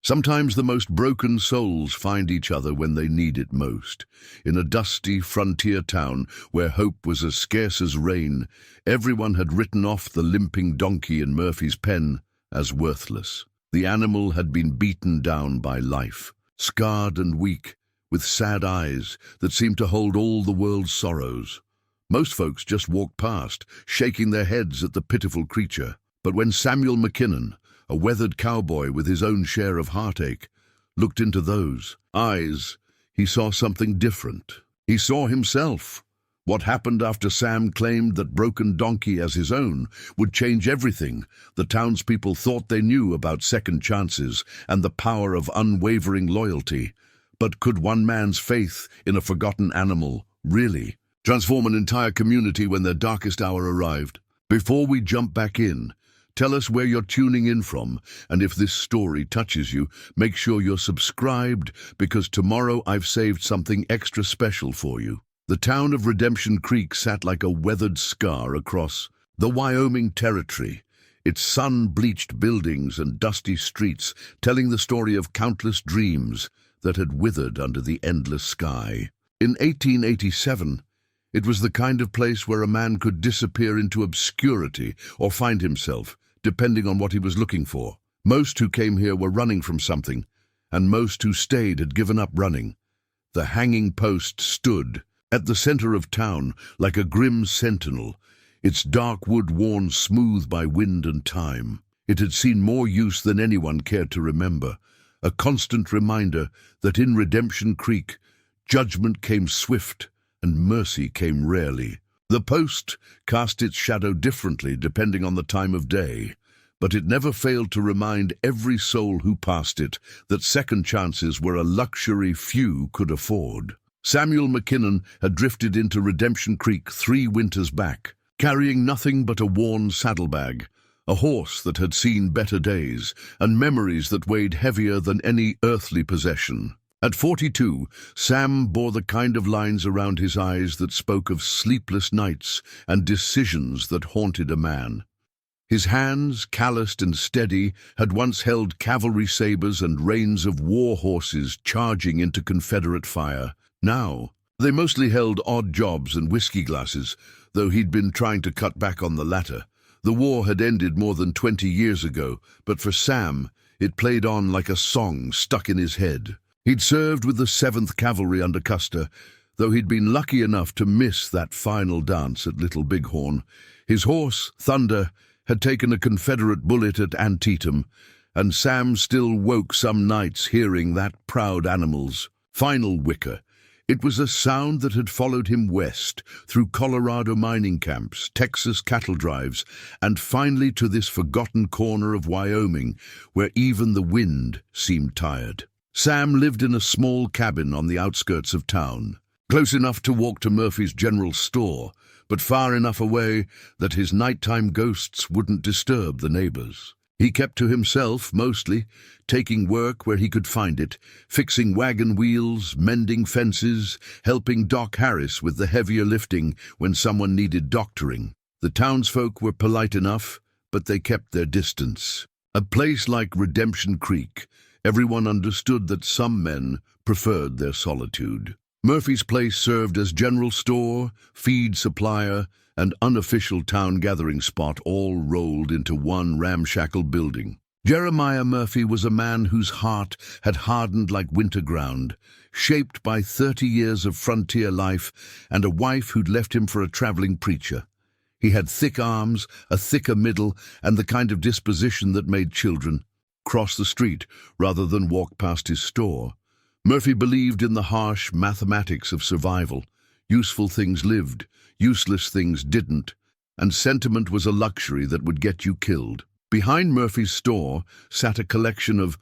Sometimes the most broken souls find each other when they need it most. In a dusty frontier town where hope was as scarce as rain, everyone had written off the limping donkey in Murphy's pen as worthless. The animal had been beaten down by life, scarred and weak, with sad eyes that seemed to hold all the world's sorrows. Most folks just walked past, shaking their heads at the pitiful creature. But when Samuel McKinnon, a weathered cowboy with his own share of heartache, looked into those eyes, he saw something different. He saw himself. What happened after Sam claimed that broken donkey as his own would change everything. The townspeople thought they knew about second chances and the power of unwavering loyalty. But could one man's faith in a forgotten animal really transform an entire community when their darkest hour arrived? Before we jump back in, tell us where you're tuning in from, and if this story touches you, make sure you're subscribed, because tomorrow I've saved something extra special for you. The town of Redemption Creek sat like a weathered scar across the Wyoming territory, its sun-bleached buildings and dusty streets telling the story of countless dreams that had withered under the endless sky. In 1887, it was the kind of place where a man could disappear into obscurity or find himself, depending on what he was looking for. Most who came here were running from something, and most who stayed had given up running. The hanging post stood at the center of town like a grim sentinel, its dark wood worn smooth by wind and time. It had seen more use than anyone cared to remember, a constant reminder that in Redemption Creek, judgment came swift and mercy came rarely. The post cast its shadow differently depending on the time of day, but it never failed to remind every soul who passed it that second chances were a luxury few could afford. Samuel McKinnon had drifted into Redemption Creek 3 winters back, carrying nothing but a worn saddlebag, a horse that had seen better days, and memories that weighed heavier than any earthly possession. At 42, Sam bore the kind of lines around his eyes that spoke of sleepless nights and decisions that haunted a man. His hands, calloused and steady, had once held cavalry sabers and reins of war horses charging into Confederate fire. Now, they mostly held odd jobs and whiskey glasses, though he'd been trying to cut back on the latter. The war had ended more than 20 years ago, but for Sam, it played on like a song stuck in his head. He'd served with the 7th Cavalry under Custer, though he'd been lucky enough to miss that final dance at Little Bighorn. His horse, Thunder, had taken a Confederate bullet at Antietam, and Sam still woke some nights hearing that proud animal's final whicker. It was a sound that had followed him west, through Colorado mining camps, Texas cattle drives, and finally to this forgotten corner of Wyoming, where even the wind seemed tired. Sam lived in a small cabin on the outskirts of town, close enough to walk to Murphy's general store, but far enough away that his nighttime ghosts wouldn't disturb the neighbors. He kept to himself, mostly, taking work where he could find it, fixing wagon wheels, mending fences, helping Doc Harris with the heavier lifting when someone needed doctoring. The townsfolk were polite enough, but they kept their distance. A place like Redemption Creek, everyone understood that some men preferred their solitude. Murphy's place served as general store, feed supplier, and unofficial town gathering spot, all rolled into one ramshackle building. Jeremiah Murphy was a man whose heart had hardened like winter ground, shaped by 30 years of frontier life and a wife who'd left him for a traveling preacher. He had thick arms, a thicker middle, and the kind of disposition that made children cross the street rather than walk past his store. Murphy believed in the harsh mathematics of survival. Useful things lived, useless things didn't, and sentiment was a luxury that would get you killed. Behind Murphy's store sat a collection of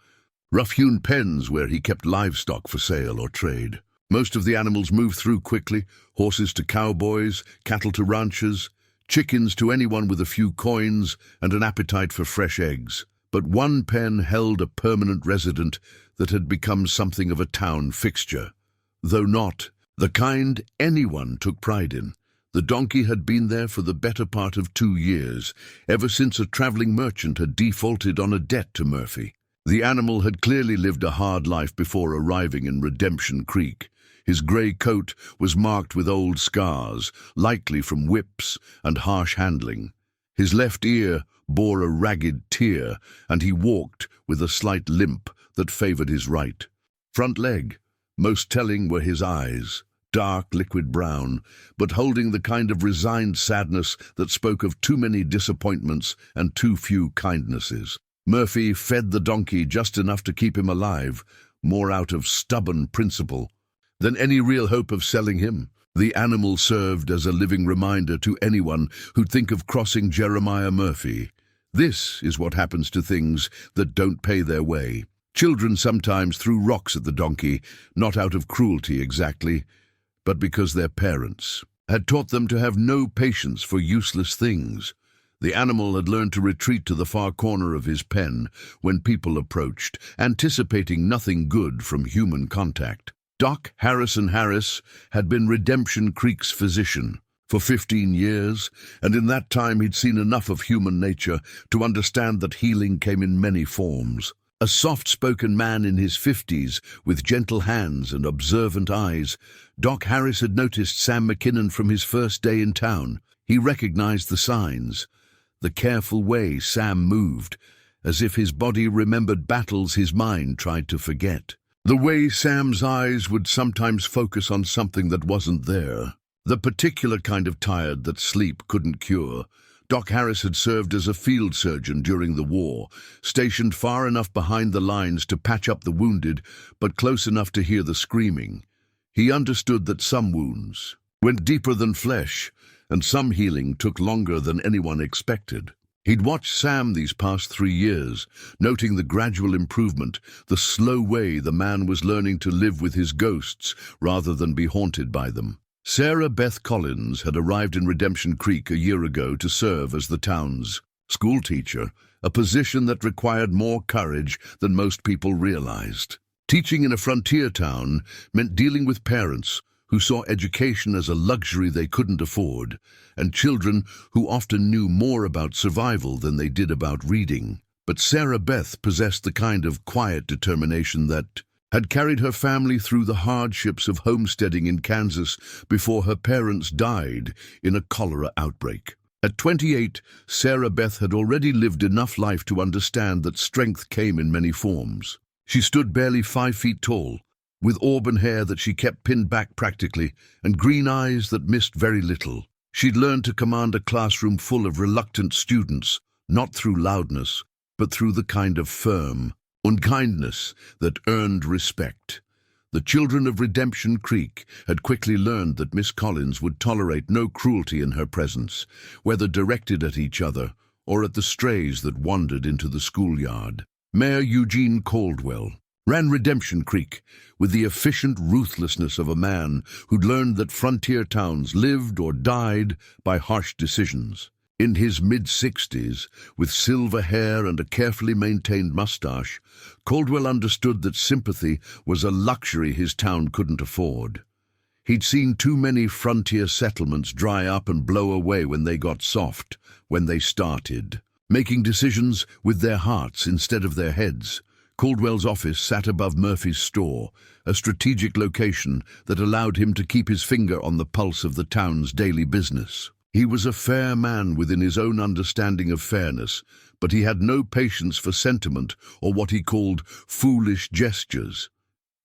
rough-hewn pens where he kept livestock for sale or trade. Most of the animals moved through quickly, horses to cowboys, cattle to ranchers, chickens to anyone with a few coins and an appetite for fresh eggs. But one pen held a permanent resident that had become something of a town fixture, though not the kind anyone took pride in. The donkey had been there for the better part of 2 years, ever since a traveling merchant had defaulted on a debt to Murphy. The animal had clearly lived a hard life before arriving in Redemption Creek. His grey coat was marked with old scars, likely from whips and harsh handling. His left ear bore a ragged tear, and he walked with a slight limp that favoured his right. Front leg, most telling were his eyes, dark liquid brown, but holding the kind of resigned sadness that spoke of too many disappointments and too few kindnesses. Murphy fed the donkey just enough to keep him alive, more out of stubborn principle than any real hope of selling him. The animal served as a living reminder to anyone who'd think of crossing Jeremiah Murphy. This is what happens to things that don't pay their way. Children sometimes threw rocks at the donkey, not out of cruelty exactly, but because their parents had taught them to have no patience for useless things. The animal had learned to retreat to the far corner of his pen when people approached, anticipating nothing good from human contact. Doc Harrison Harris had been Redemption Creek's physician for 15 years, and in that time he'd seen enough of human nature to understand that healing came in many forms. A soft-spoken man in his 50s, with gentle hands and observant eyes, Doc Harris had noticed Sam McKinnon from his first day in town. He recognized the signs, the careful way Sam moved, as if his body remembered battles his mind tried to forget. The way Sam's eyes would sometimes focus on something that wasn't there. The particular kind of tired that sleep couldn't cure. Doc Harris had served as a field surgeon during the war, stationed far enough behind the lines to patch up the wounded, but close enough to hear the screaming. He understood that some wounds went deeper than flesh, and some healing took longer than anyone expected. He'd watched Sam these past 3 years, noting the gradual improvement, the slow way the man was learning to live with his ghosts rather than be haunted by them. Sarah Beth Collins had arrived in Redemption Creek a year ago to serve as the town's school teacher, a position that required more courage than most people realized. Teaching in a frontier town meant dealing with parents who saw education as a luxury they couldn't afford, and children who often knew more about survival than they did about reading. But Sarah Beth possessed the kind of quiet determination that had carried her family through the hardships of homesteading in Kansas before her parents died in a cholera outbreak. At 28, Sarah Beth had already lived enough life to understand that strength came in many forms. She stood barely 5 feet tall, with auburn hair that she kept pinned back practically, and green eyes that missed very little. She'd learned to command a classroom full of reluctant students, not through loudness, but through the kind of firm unkindness that earned respect. The children of Redemption Creek had quickly learned that Miss Collins would tolerate no cruelty in her presence, whether directed at each other or at the strays that wandered into the schoolyard. Mayor Eugene Caldwell ran Redemption Creek with the efficient ruthlessness of a man who'd learned that frontier towns lived or died by harsh decisions. In his mid-60s, with silver hair and a carefully maintained mustache, Caldwell understood that sympathy was a luxury his town couldn't afford. He'd seen too many frontier settlements dry up and blow away when they got soft, when they started, making decisions with their hearts instead of their heads. Caldwell's office sat above Murphy's store, a strategic location that allowed him to keep his finger on the pulse of the town's daily business. He was a fair man within his own understanding of fairness, but he had no patience for sentiment or what he called foolish gestures.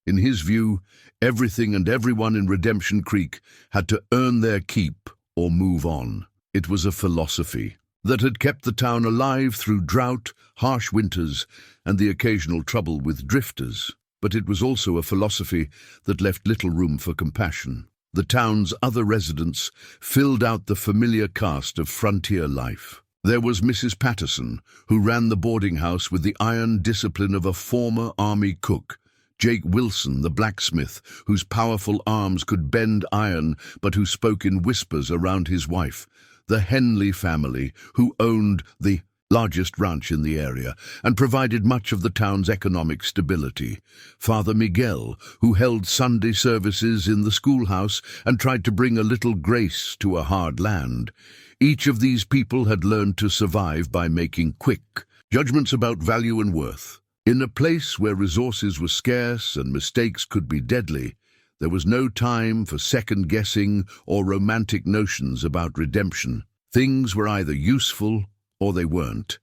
In his view, everything and everyone in Redemption Creek had to earn their keep or move on. It was a philosophy that had kept the town alive through drought, harsh winters, and the occasional trouble with drifters. But it was also a philosophy that left little room for compassion. The town's other residents filled out the familiar cast of frontier life. There was Mrs. Patterson, who ran the boarding house with the iron discipline of a former army cook, Jake Wilson, the blacksmith, whose powerful arms could bend iron but who spoke in whispers around his wife, the Henley family, who owned the largest ranch in the area and provided much of the town's economic stability, Father Miguel, who held Sunday services in the schoolhouse and tried to bring a little grace to a hard land. Each of these people had learned to survive by making quick judgments about value and worth. In a place where resources were scarce and mistakes could be deadly, there was no time for second-guessing or romantic notions about redemption. Things were either useful or they weren't,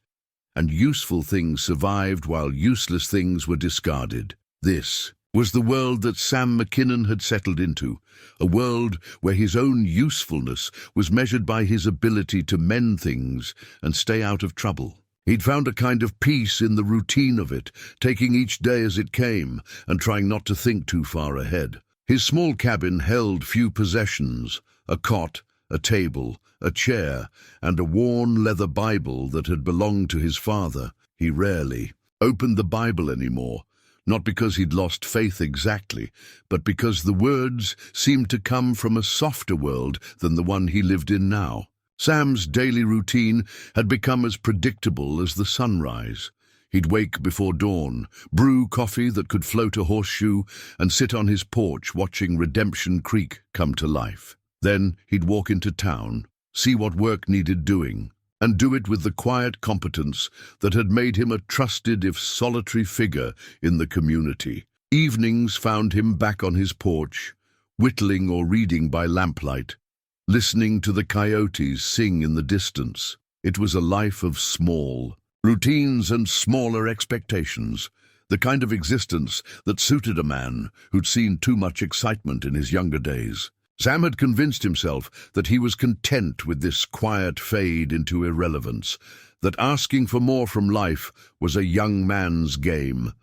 and useful things survived while useless things were discarded. This was the world that Sam McKinnon had settled into, a world where his own usefulness was measured by his ability to mend things and stay out of trouble. He'd found a kind of peace in the routine of it, taking each day as it came and trying not to think too far ahead. His small cabin held few possessions: a cot, a table, a chair, and a worn leather Bible that had belonged to his father. He rarely opened the Bible anymore, not because he'd lost faith exactly, but because the words seemed to come from a softer world than the one he lived in now. Sam's daily routine had become as predictable as the sunrise. He'd wake before dawn, brew coffee that could float a horseshoe, and sit on his porch watching Redemption Creek come to life. Then he'd walk into town, see what work needed doing, and do it with the quiet competence that had made him a trusted if solitary figure in the community. Evenings found him back on his porch, whittling or reading by lamplight, listening to the coyotes sing in the distance. It was a life of small routines and smaller expectations, the kind of existence that suited a man who'd seen too much excitement in his younger days. Sam had convinced himself that he was content with this quiet fade into irrelevance, that asking for more from life was a young man's game.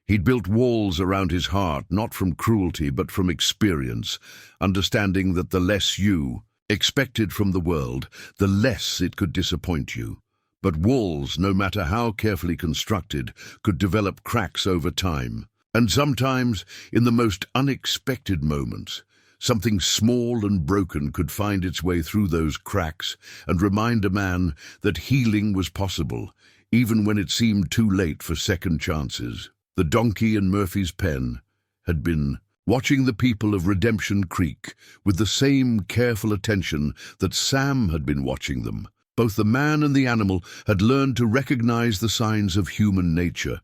He'd built walls around his heart, not from cruelty but from experience, understanding that the less you expected from the world, the less it could disappoint you. But walls, no matter how carefully constructed, could develop cracks over time. And sometimes, in the most unexpected moments, something small and broken could find its way through those cracks and remind a man that healing was possible, even when it seemed too late for second chances. The donkey in Murphy's pen had been watching the people of Redemption Creek with the same careful attention that Sam had been watching them. Both the man and the animal had learned to recognize the signs of human nature,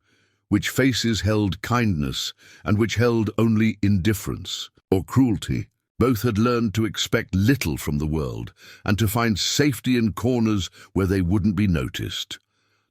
which faces held kindness and which held only indifference or cruelty. Both had learned to expect little from the world and to find safety in corners where they wouldn't be noticed.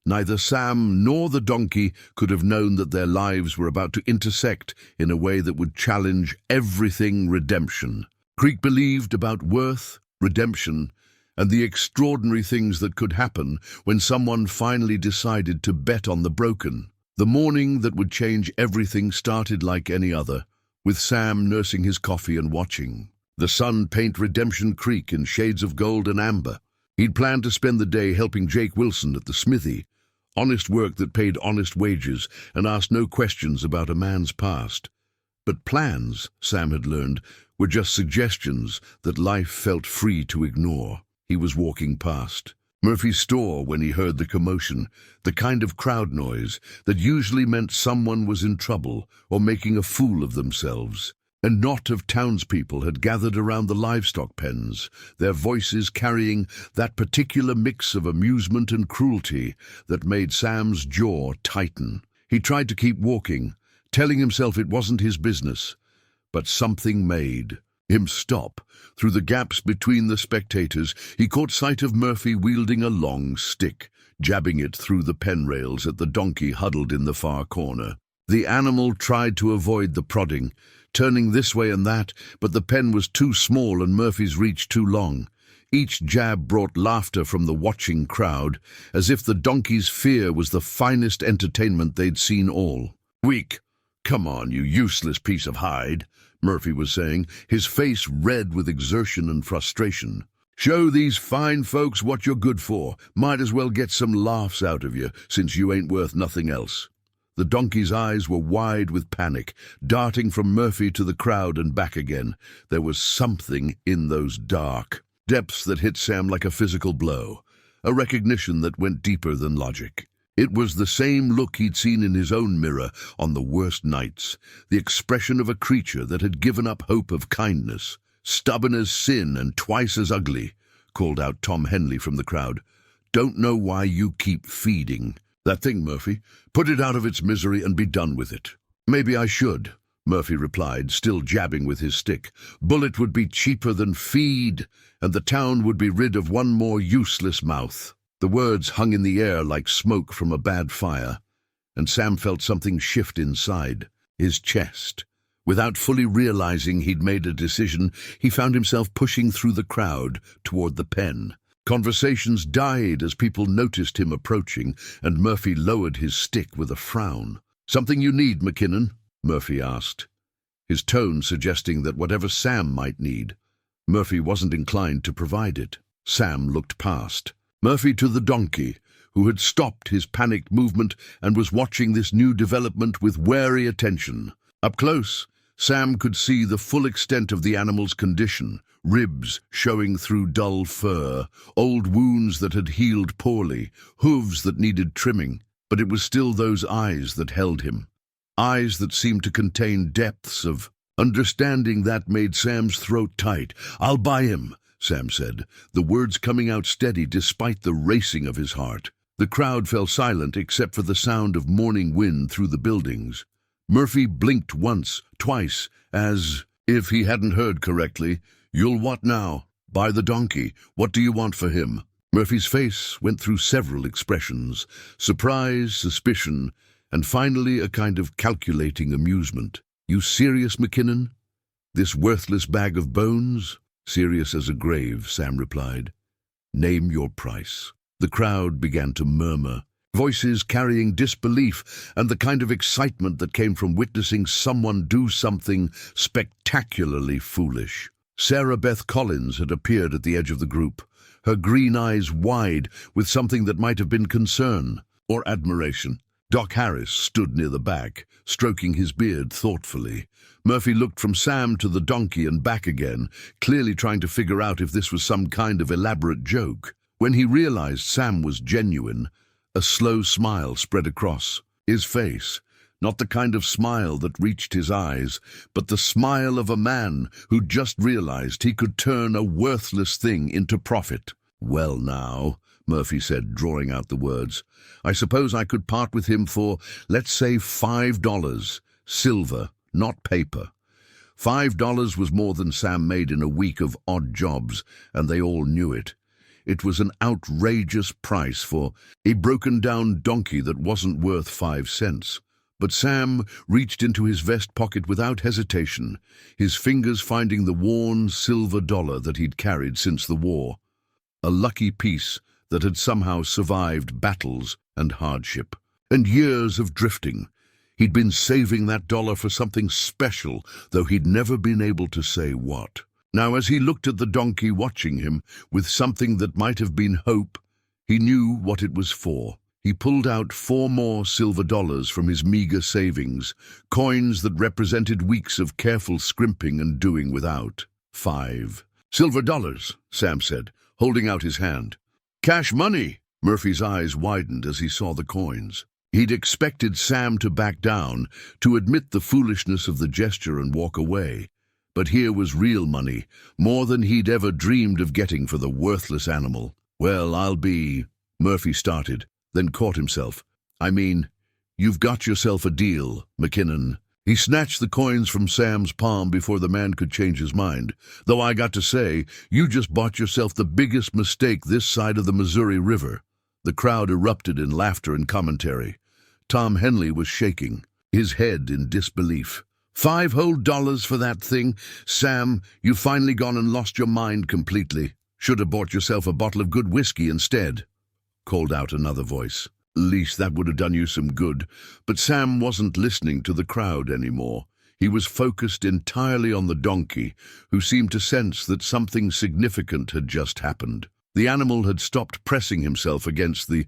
Neither Sam nor the donkey could have known that their lives were about to intersect in a way that would challenge everything redemption. Creek believed about worth, redemption, and the extraordinary things that could happen when someone finally decided to bet on the broken. The morning that would change everything started like any other, with Sam nursing his coffee and watching the sun paint Redemption Creek in shades of gold and amber. He'd planned to spend the day helping Jake Wilson at the smithy, honest work that paid honest wages and asked no questions about a man's past. But plans, Sam had learned, were just suggestions that life felt free to ignore. He was walking past Murphy's store when he heard the commotion, the kind of crowd noise that usually meant someone was in trouble or making a fool of themselves. A knot of townspeople had gathered around the livestock pens, their voices carrying that particular mix of amusement and cruelty that made Sam's jaw tighten. He tried to keep walking, telling himself it wasn't his business, but something made him stop. Through the gaps between the spectators, he caught sight of Murphy wielding a long stick, jabbing it through the pen rails at the donkey huddled in the far corner. The animal tried to avoid the prodding, turning this way and that, but the pen was too small and Murphy's reach too long. Each jab brought laughter from the watching crowd, as if the donkey's fear was the finest entertainment they'd seen all. "Weak! Come on, you useless piece of hide," Murphy was saying, his face red with exertion and frustration. "Show these fine folks what you're good for. Might as well get some laughs out of you, since you ain't worth nothing else." The donkey's eyes were wide with panic, darting from Murphy to the crowd and back again. There was something in those dark depths that hit Sam like a physical blow, a recognition that went deeper than logic. It was the same look he'd seen in his own mirror on the worst nights, the expression of a creature that had given up hope of kindness. "Stubborn as sin and twice as ugly," called out Tom Henley from the crowd. "Don't know why you keep feeding." "That thing, Murphy. Put it out of its misery and be done with it." "Maybe I should," Murphy replied, still jabbing with his stick. "Bullet would be cheaper than feed, and the town would be rid of one more useless mouth." The words hung in the air like smoke from a bad fire, and Sam felt something shift inside his chest. Without fully realizing he'd made a decision, he found himself pushing through the crowd toward the pen. Conversations died as people noticed him approaching, and Murphy lowered his stick with a frown. "Something you need, McKinnon?" Murphy asked, his tone suggesting that whatever Sam might need, Murphy wasn't inclined to provide it. Sam looked past Murphy to the donkey, who had stopped his panicked movement and was watching this new development with wary attention. Up close, Sam could see the full extent of the animal's condition, ribs showing through dull fur, old wounds that had healed poorly, hooves that needed trimming, but it was still those eyes that held him. Eyes that seemed to contain depths of understanding that made Sam's throat tight. "I'll buy him," Sam said, the words coming out steady despite the racing of his heart. The crowd fell silent except for the sound of morning wind through the buildings. Murphy blinked once, twice, as if he hadn't heard correctly. "You'll what now?" "Buy the donkey. What do you want for him?" Murphy's face went through several expressions: surprise, suspicion, and finally a kind of calculating amusement. "You serious, McKinnon? This worthless bag of bones?" "Serious as a grave," Sam replied. "Name your price." The crowd began to murmur, voices carrying disbelief and the kind of excitement that came from witnessing someone do something spectacularly foolish. Sarah Beth Collins had appeared at the edge of the group, her green eyes wide with something that might have been concern or admiration. Doc Harris stood near the back, stroking his beard thoughtfully. Murphy looked from Sam to the donkey and back again, clearly trying to figure out if this was some kind of elaborate joke. When he realized Sam was genuine, a slow smile spread across his face. Not the kind of smile that reached his eyes, but the smile of a man who'd just realized he could turn a worthless thing into profit. "Well now," Murphy said, drawing out the words, "I suppose I could part with him for, let's say, $5. Silver, not paper." $5 was more than Sam made in a week of odd jobs, and they all knew it. It was an outrageous price for a broken-down donkey that wasn't worth 5 cents. But Sam reached into his vest pocket without hesitation, his fingers finding the worn silver dollar that he'd carried since the war. A lucky piece that had somehow survived battles and hardship, and years of drifting. He'd been saving that dollar for something special, though he'd never been able to say what. Now, as he looked at the donkey watching him, with something that might have been hope, he knew what it was for. He pulled out 4 more silver dollars from his meager savings, coins that represented weeks of careful scrimping and doing without. 5 silver dollars, Sam said, holding out his hand. "Cash money!" Murphy's eyes widened as he saw the coins. He'd expected Sam to back down, to admit the foolishness of the gesture and walk away. But here was real money, more than he'd ever dreamed of getting for the worthless animal. "Well, I'll be—" Murphy started, then caught himself. "I mean, you've got yourself a deal, McKinnon." He snatched the coins from Sam's palm before the man could change his mind. "Though I got to say, you just bought yourself the biggest mistake this side of the Missouri River." The crowd erupted in laughter and commentary. Tom Henley was shaking, his head in disbelief. $5 whole for that thing? Sam, you've finally gone and lost your mind completely. Should have bought yourself a bottle of good whiskey instead," called out another voice. "Least that would have done you some good." But Sam wasn't listening to the crowd anymore. He was focused entirely on the donkey, who seemed to sense that something significant had just happened. The animal had stopped pressing himself against the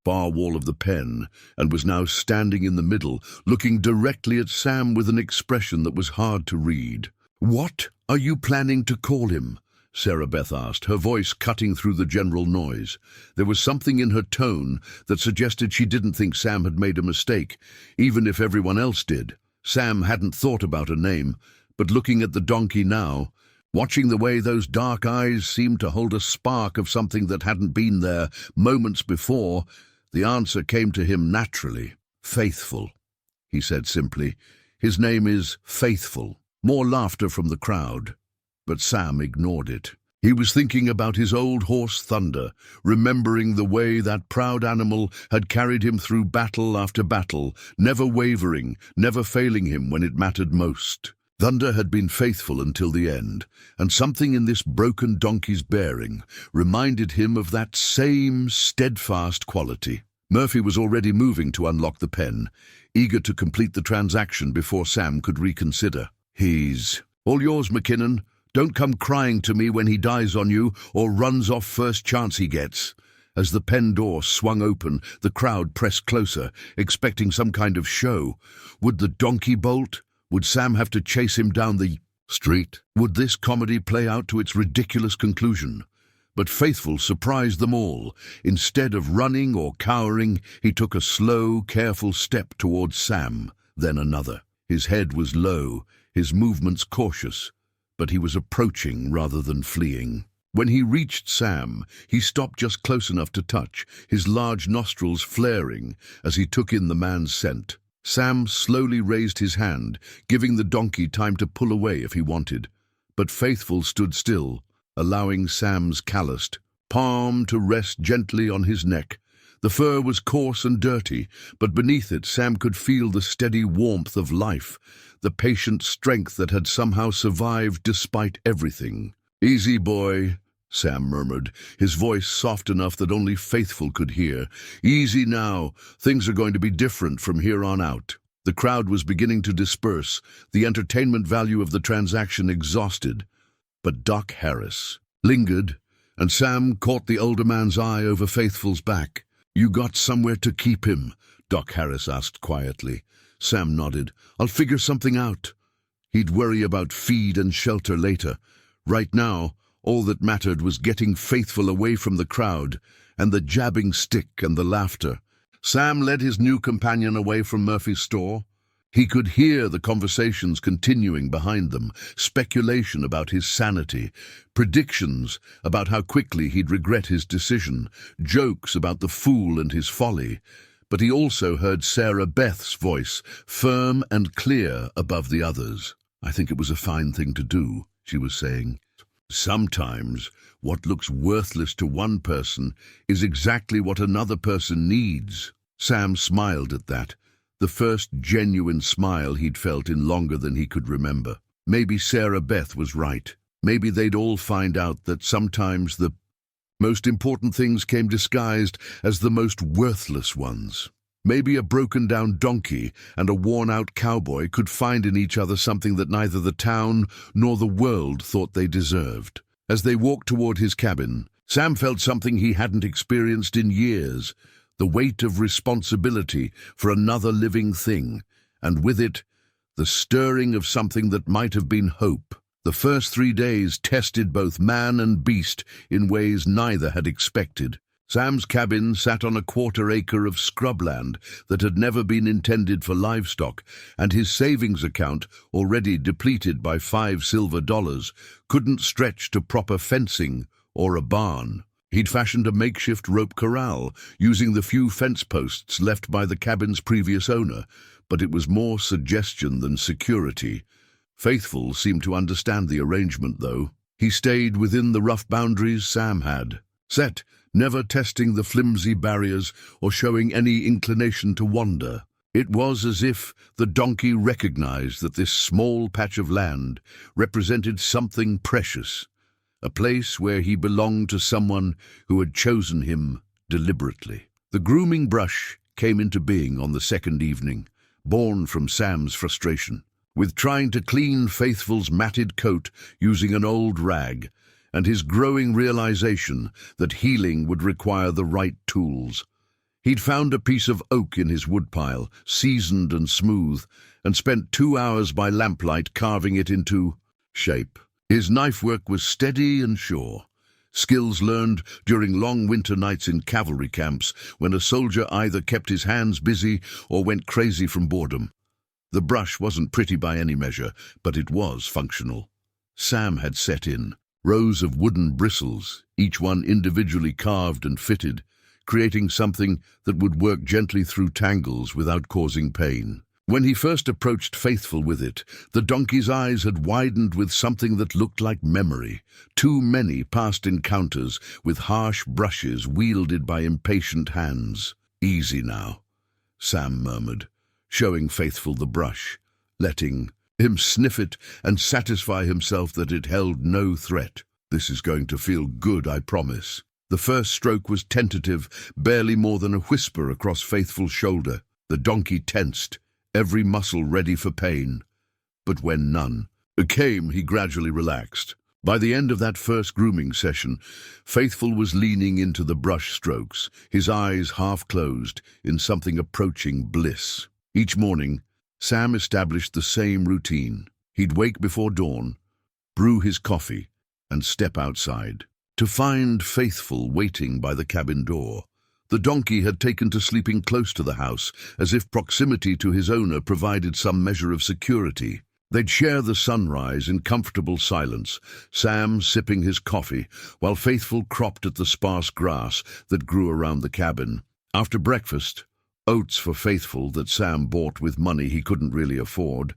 far wall of the pen and was now standing in the middle, looking directly at Sam with an expression that was hard to read. "What are you planning to call him?" Sarah Beth asked, her voice cutting through the general noise. There was something in her tone that suggested she didn't think Sam had made a mistake, even if everyone else did. Sam hadn't thought about a name, but looking at the donkey now, watching the way those dark eyes seemed to hold a spark of something that hadn't been there moments before, The answer came to him naturally. Faithful, he said simply. His name is Faithful. More laughter from the crowd, but Sam ignored it. He was thinking about his old horse Thunder, remembering the way that proud animal had carried him through battle after battle, never wavering, never failing him when it mattered most. Thunder had been faithful until the end, and something in this broken donkey's bearing reminded him of that same steadfast quality. Murphy was already moving to unlock the pen, eager to complete the transaction before Sam could reconsider. "He's all yours, McKinnon. Don't come crying to me when he dies on you or runs off first chance he gets." As the pen door swung open, the crowd pressed closer, expecting some kind of show. Would the donkey bolt? Would Sam have to chase him down the street? Would this comedy play out to its ridiculous conclusion? But Faithful surprised them all. Instead of running or cowering, he took a slow, careful step towards Sam, then another. His head was low, his movements cautious, but he was approaching rather than fleeing. When he reached Sam, he stopped just close enough to touch, his large nostrils flaring as he took in the man's scent. Sam slowly raised his hand, giving the donkey time to pull away if he wanted. But Faithful stood still, allowing Sam's calloused palm to rest gently on his neck. The fur was coarse and dirty, but beneath it Sam could feel the steady warmth of life, the patient strength that had somehow survived despite everything. "Easy, boy," Sam murmured, his voice soft enough that only Faithful could hear. "Easy now. Things are going to be different from here on out." The crowd was beginning to disperse, the entertainment value of the transaction exhausted. But Doc Harris lingered, and Sam caught the older man's eye over Faithful's back. "You got somewhere to keep him?" Doc Harris asked quietly. Sam nodded. "I'll figure something out." He'd worry about feed and shelter later. Right now, all that mattered was getting Faithful away from the crowd, and the jabbing stick and the laughter. Sam led his new companion away from Murphy's store. He could hear the conversations continuing behind them, speculation about his sanity, predictions about how quickly he'd regret his decision, jokes about the fool and his folly. But he also heard Sarah Beth's voice, firm and clear above the others. "I think it was a fine thing to do," she was saying. "Sometimes what looks worthless to one person is exactly what another person needs." Sam smiled at that, the first genuine smile he'd felt in longer than he could remember. Maybe Sarah Beth was right. Maybe they'd all find out that sometimes the most important things came disguised as the most worthless ones. Maybe a broken-down donkey and a worn-out cowboy could find in each other something that neither the town nor the world thought they deserved. As they walked toward his cabin, Sam felt something he hadn't experienced in years, the weight of responsibility for another living thing, and with it, the stirring of something that might have been hope. The first 3 days tested both man and beast in ways neither had expected. Sam's cabin sat on a quarter-acre of scrubland that had never been intended for livestock, and his savings account, already depleted by $5 silver, couldn't stretch to proper fencing or a barn. He'd fashioned a makeshift rope corral, using the few fence posts left by the cabin's previous owner, but it was more suggestion than security. Faithful seemed to understand the arrangement, though. He stayed within the rough boundaries Sam had set, never testing the flimsy barriers or showing any inclination to wander. It was as if the donkey recognized that this small patch of land represented something precious, a place where he belonged to someone who had chosen him deliberately. The grooming brush came into being on the second evening, born from Sam's frustration, with trying to clean Faithful's matted coat using an old rag, and his growing realization that healing would require the right tools. He'd found a piece of oak in his woodpile, seasoned and smooth, and spent 2 hours by lamplight carving it into shape. His knife work was steady and sure, skills learned during long winter nights in cavalry camps when a soldier either kept his hands busy or went crazy from boredom. The brush wasn't pretty by any measure, but it was functional. Sam had set in rows of wooden bristles, each one individually carved and fitted, creating something that would work gently through tangles without causing pain. When he first approached Faithful with it, the donkey's eyes had widened with something that looked like memory. Too many past encounters with harsh brushes wielded by impatient hands. "Easy now," Sam murmured, showing Faithful the brush, letting him sniff it and satisfy himself that it held no threat. "This is going to feel good, I promise." The first stroke was tentative, barely more than a whisper across Faithful's shoulder. The donkey tensed, every muscle ready for pain. But when none came, he gradually relaxed. By the end of that first grooming session, Faithful was leaning into the brush strokes, his eyes half closed, in something approaching bliss. Each morning, Sam established the same routine. He'd wake before dawn, brew his coffee, and step outside, to find Faithful waiting by the cabin door. The donkey had taken to sleeping close to the house, as if proximity to his owner provided some measure of security. They'd share the sunrise in comfortable silence, Sam sipping his coffee, while Faithful cropped at the sparse grass that grew around the cabin. After breakfast, oats for Faithful that Sam bought with money he couldn't really afford,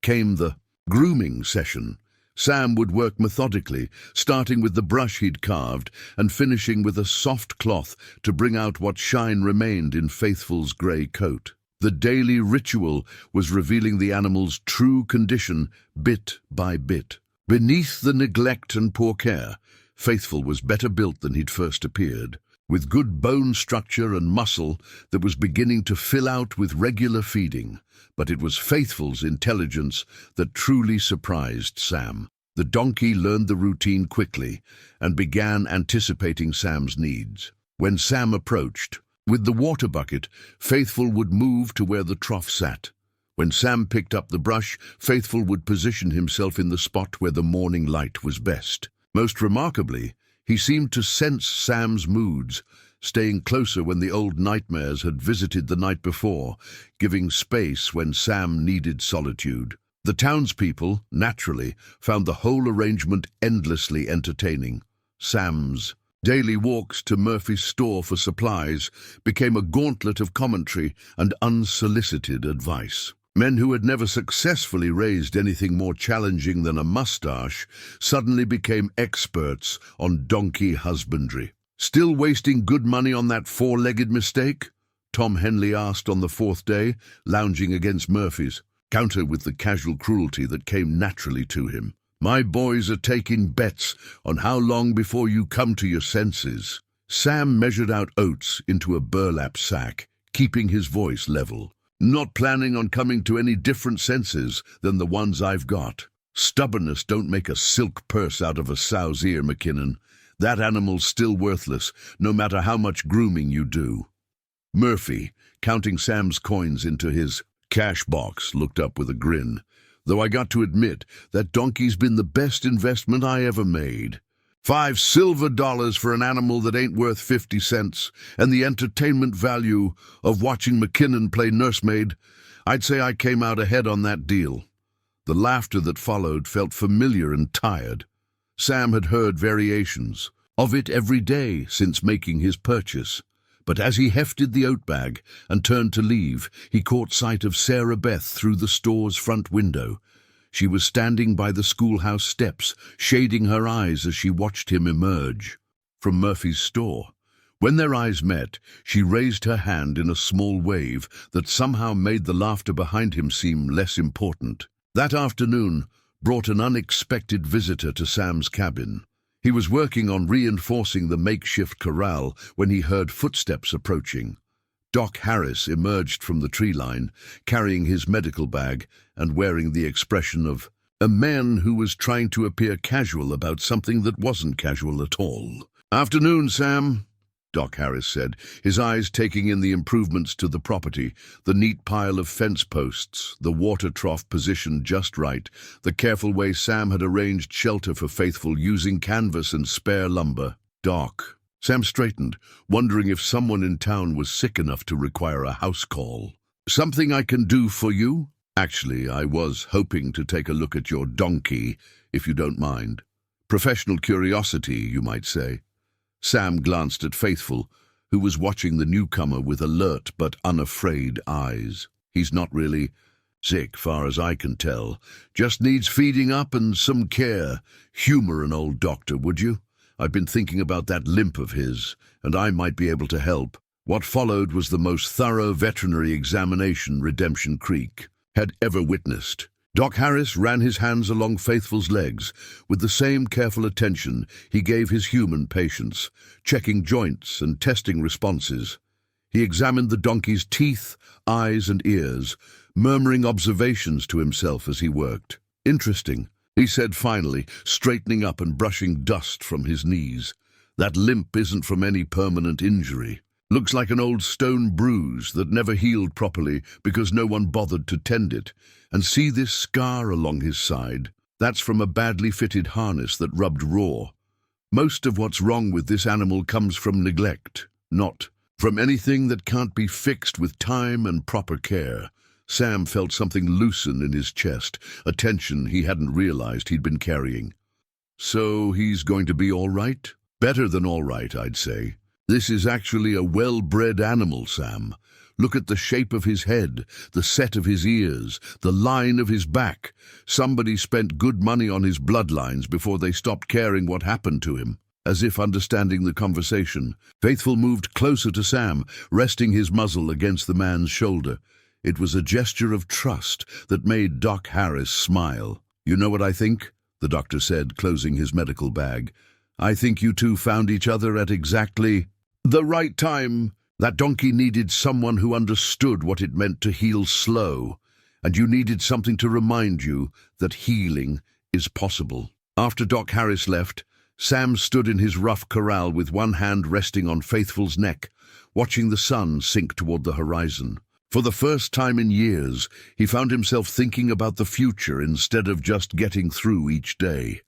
came the grooming session. Sam would work methodically, starting with the brush he'd carved and finishing with a soft cloth to bring out what shine remained in Faithful's grey coat. The daily ritual was revealing the animal's true condition bit by bit. Beneath the neglect and poor care, Faithful was better built than he'd first appeared, with good bone structure and muscle that was beginning to fill out with regular feeding. But it was Faithful's intelligence that truly surprised Sam. The donkey learned the routine quickly and began anticipating Sam's needs. When Sam approached, with the water bucket, Faithful would move to where the trough sat. When Sam picked up the brush, Faithful would position himself in the spot where the morning light was best. Most remarkably, he seemed to sense Sam's moods, staying closer when the old nightmares had visited the night before, giving space when Sam needed solitude. The townspeople, naturally, found the whole arrangement endlessly entertaining. Sam's daily walks to Murphy's store for supplies became a gauntlet of commentary and unsolicited advice. Men who had never successfully raised anything more challenging than a mustache suddenly became experts on donkey husbandry. "Still wasting good money on that four-legged mistake?" Tom Henley asked on the fourth day, lounging against Murphy's, counter with the casual cruelty that came naturally to him. "My boys are taking bets on how long before you come to your senses." Sam measured out oats into a burlap sack, keeping his voice level. "Not planning on coming to any different senses than the ones I've got. Stubbornness don't make a silk purse out of a sow's ear, McKinnon. That animal's still worthless, no matter how much grooming you do." Murphy, counting Sam's coins into his cash box, looked up with a grin. "Though I got to admit, that donkey's been the best investment I ever made. $5 silver for an animal that ain't worth 50 cents, and the entertainment value of watching McKinnon play nursemaid. I'd say I came out ahead on that deal." The laughter that followed felt familiar and tired. Sam had heard variations of it every day since making his purchase. But as he hefted the oat bag and turned to leave, he caught sight of Sarah Beth through the store's front window. She was standing by the schoolhouse steps, shading her eyes as she watched him emerge from Murphy's store. When their eyes met, she raised her hand in a small wave that somehow made the laughter behind him seem less important. That afternoon brought an unexpected visitor to Sam's cabin. He was working on reinforcing the makeshift corral when he heard footsteps approaching. Doc Harris emerged from the tree line, carrying his medical bag and wearing the expression of a man who was trying to appear casual about something that wasn't casual at all. "Afternoon, Sam," Doc Harris said, his eyes taking in the improvements to the property, the neat pile of fence posts, the water trough positioned just right, the careful way Sam had arranged shelter for Faithful using canvas and spare lumber. "Doc." Sam straightened, wondering if someone in town was sick enough to require a house call. "Something I can do for you?" "Actually, I was hoping to take a look at your donkey, if you don't mind. Professional curiosity, you might say." Sam glanced at Faithful, who was watching the newcomer with alert but unafraid eyes. "He's not really sick, far as I can tell. Just needs feeding up and some care. Humor an old doctor, would you? I've been thinking about that limp of his, and I might be able to help." What followed was the most thorough veterinary examination Redemption Creek had ever witnessed. Doc Harris ran his hands along Faithful's legs with the same careful attention he gave his human patients, checking joints and testing responses. He examined the donkey's teeth, eyes, and ears, murmuring observations to himself as he worked. "Interesting," he said finally, straightening up and brushing dust from his knees. "That limp isn't from any permanent injury. Looks like an old stone bruise that never healed properly because no one bothered to tend it. And see this scar along his side? That's from a badly fitted harness that rubbed raw. Most of what's wrong with this animal comes from neglect, not from anything that can't be fixed with time and proper care." Sam felt something loosen in his chest, a tension he hadn't realized he'd been carrying. "So he's going to be all right?" "Better than all right, I'd say. This is actually a well-bred animal, Sam. Look at the shape of his head, the set of his ears, the line of his back. Somebody spent good money on his bloodlines before they stopped caring what happened to him." As if understanding the conversation, Faithful moved closer to Sam, resting his muzzle against the man's shoulder. It was a gesture of trust that made Doc Harris smile. "You know what I think?" the doctor said, closing his medical bag. "I think you two found each other at exactly the right time. That donkey needed someone who understood what it meant to heal slow, and you needed something to remind you that healing is possible." After Doc Harris left, Sam stood in his rough corral with one hand resting on Faithful's neck, watching the sun sink toward the horizon. For the first time in years, he found himself thinking about the future instead of just getting through each day.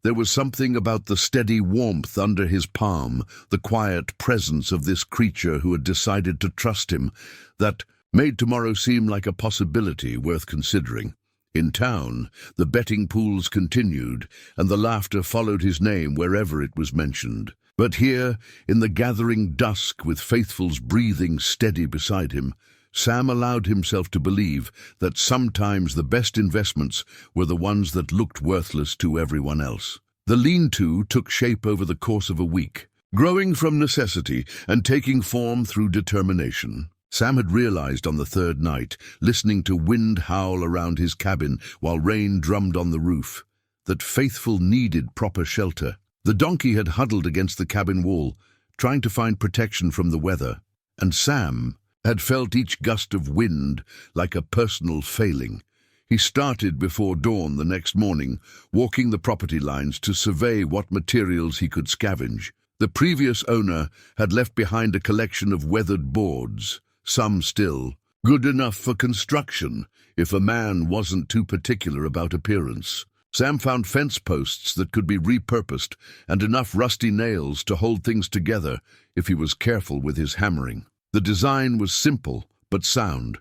There was something about the steady warmth under his palm, the quiet presence of this creature who had decided to trust him, that made tomorrow seem like a possibility worth considering. In town, the betting pools continued, and the laughter followed his name wherever it was mentioned. But here, in the gathering dusk with Faithful's breathing steady beside him, Sam allowed himself to believe that sometimes the best investments were the ones that looked worthless to everyone else. The lean-to took shape over the course of a week, growing from necessity and taking form through determination. Sam had realized on the third night, listening to wind howl around his cabin while rain drummed on the roof, that Faithful needed proper shelter. The donkey had huddled against the cabin wall, trying to find protection from the weather, and Sam had felt each gust of wind like a personal failing. He started before dawn the next morning, walking the property lines to survey what materials he could scavenge. The previous owner had left behind a collection of weathered boards, some still good enough for construction if a man wasn't too particular about appearance. Sam found fence posts that could be repurposed and enough rusty nails to hold things together if he was careful with his hammering. The design was simple but sound.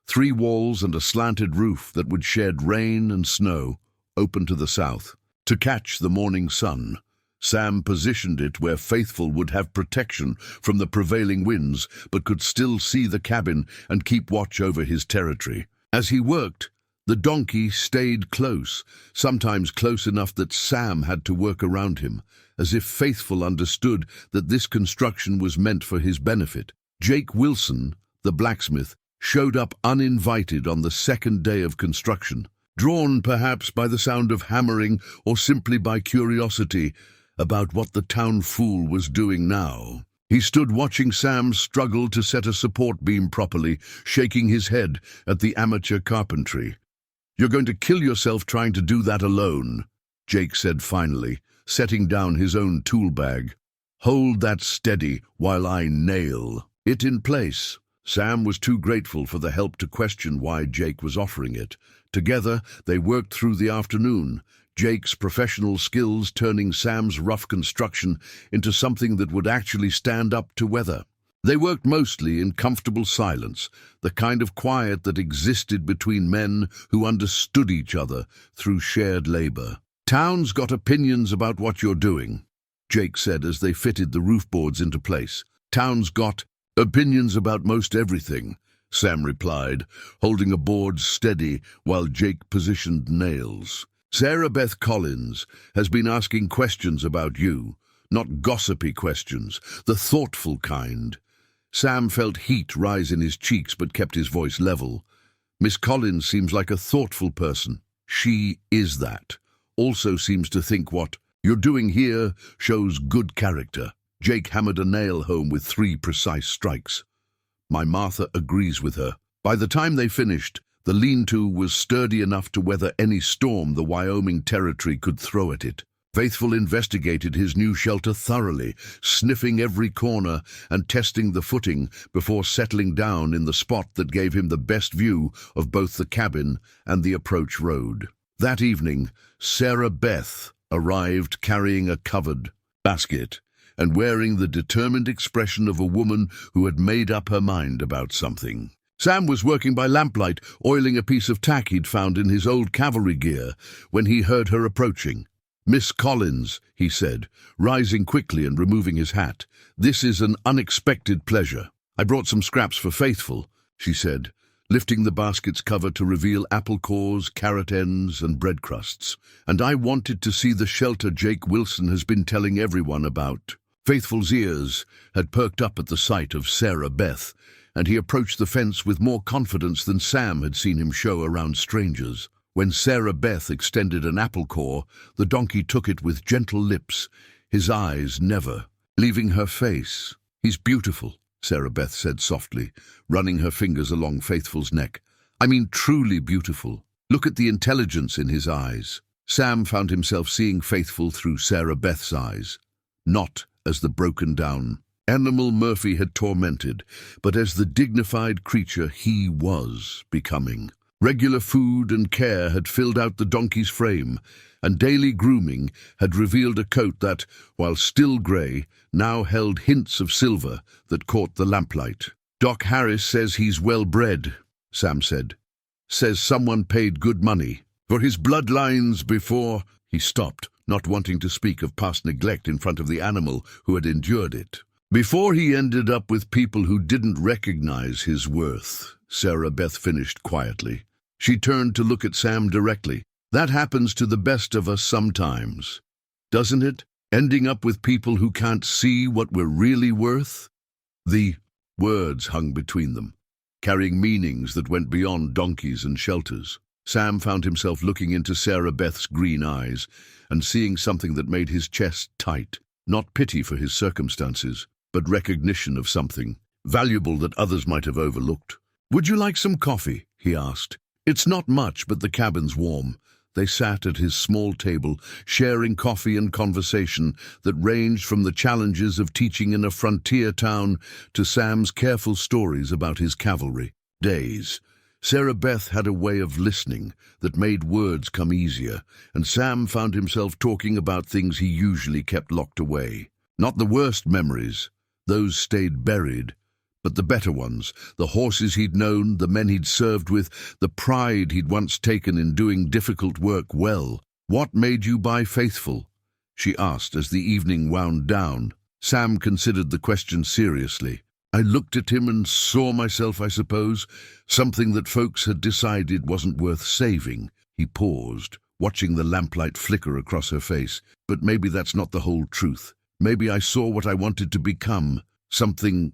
3 walls and a slanted roof that would shed rain and snow, open to the south. To catch the morning sun, Sam positioned it where Faithful would have protection from the prevailing winds but could still see the cabin and keep watch over his territory. As he worked, the donkey stayed close, sometimes close enough that Sam had to work around him, as if Faithful understood that this construction was meant for his benefit. Jake Wilson, the blacksmith, showed up uninvited on the second day of construction, drawn perhaps by the sound of hammering or simply by curiosity about what the town fool was doing now. He stood watching Sam struggle to set a support beam properly, shaking his head at the amateur carpentry. "You're going to kill yourself trying to do that alone," Jake said finally, setting down his own tool bag. "Hold that steady while I nail it in place." Sam was too grateful for the help to question why Jake was offering it. Together, they worked through the afternoon, Jake's professional skills turning Sam's rough construction into something that would actually stand up to weather. They worked mostly in comfortable silence, the kind of quiet that existed between men who understood each other through shared labor. "Town's got opinions about what you're doing," Jake said as they fitted the roof boards into place. town's got opinions about most everything," Sam replied, holding a board steady while Jake positioned nails. "Sarah Beth Collins has been asking questions about you, not gossipy questions, the thoughtful kind." Sam felt heat rise in his cheeks but kept his voice level. "Miss Collins seems like a thoughtful person. She is that. Also seems to think what you're doing here shows good character." Jake hammered a nail home with 3 precise strikes. "My Martha agrees with her." By the time they finished, the lean-to was sturdy enough to weather any storm the Wyoming Territory could throw at it. Faithful investigated his new shelter thoroughly, sniffing every corner and testing the footing before settling down in the spot that gave him the best view of both the cabin and the approach road. That evening, Sarah Beth arrived carrying a covered basket and wearing the determined expression of a woman who had made up her mind about something. Sam was working by lamplight, oiling a piece of tack he'd found in his old cavalry gear, when he heard her approaching. "Miss Collins," he said, rising quickly and removing his hat. "This is an unexpected pleasure." "I brought some scraps for Faithful," she said, lifting the basket's cover to reveal apple cores, carrot ends, and bread crusts. "And I wanted to see the shelter Jake Wilson has been telling everyone about." Faithful's ears had perked up at the sight of Sarah Beth, and he approached the fence with more confidence than Sam had seen him show around strangers. When Sarah Beth extended an apple core, the donkey took it with gentle lips, his eyes never leaving her face. "He's beautiful," Sarah Beth said softly, running her fingers along Faithful's neck. "I mean truly beautiful. Look at the intelligence in his eyes." Sam found himself seeing Faithful through Sarah Beth's eyes, not as the broken-down animal Murphy had tormented, but as the dignified creature he was becoming. Regular food and care had filled out the donkey's frame, and daily grooming had revealed a coat that, while still grey, now held hints of silver that caught the lamplight. "Doc Harris says he's well-bred," Sam said. "Says someone paid good money for his bloodlines before—" He stopped, not wanting to speak of past neglect in front of the animal who had endured it. "Before he ended up with people who didn't recognize his worth," Sarah Beth finished quietly. She turned to look at Sam directly. "That happens to the best of us sometimes, doesn't it? Ending up with people who can't see what we're really worth?" The words hung between them, carrying meanings that went beyond donkeys and shelters. Sam found himself looking into Sarah Beth's green eyes and seeing something that made his chest tight. Not pity for his circumstances, but recognition of something valuable that others might have overlooked. "Would you like some coffee?" he asked. "It's not much, but the cabin's warm." They sat at his small table, sharing coffee and conversation that ranged from the challenges of teaching in a frontier town to Sam's careful stories about his cavalry days. Sarah Beth had a way of listening that made words come easier, and Sam found himself talking about things he usually kept locked away. Not the worst memories, those stayed buried, but the better ones, the horses he'd known, the men he'd served with, the pride he'd once taken in doing difficult work well. "What made you buy Faithful?" she asked as the evening wound down. Sam considered the question seriously. "I looked at him and saw myself, I suppose, something that folks had decided wasn't worth saving." He paused, watching the lamplight flicker across her face. "But maybe that's not the whole truth. Maybe I saw what I wanted to become, something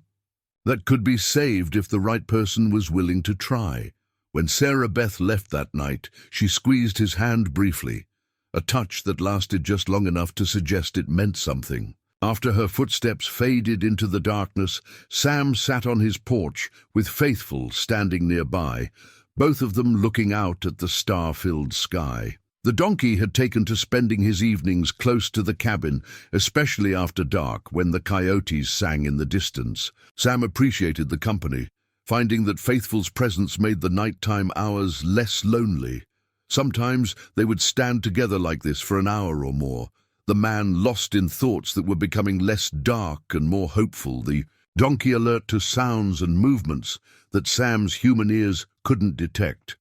that could be saved if the right person was willing to try." When Sarah Beth left that night, she squeezed his hand briefly, a touch that lasted just long enough to suggest it meant something. After her footsteps faded into the darkness, Sam sat on his porch with Faithful standing nearby, both of them looking out at the star-filled sky. The donkey had taken to spending his evenings close to the cabin, especially after dark, when the coyotes sang in the distance. Sam appreciated the company, finding that Faithful's presence made the nighttime hours less lonely. Sometimes they would stand together like this for an hour or more, the man lost in thoughts that were becoming less dark and more hopeful, the donkey alert to sounds and movements that Sam's human ears couldn't detect.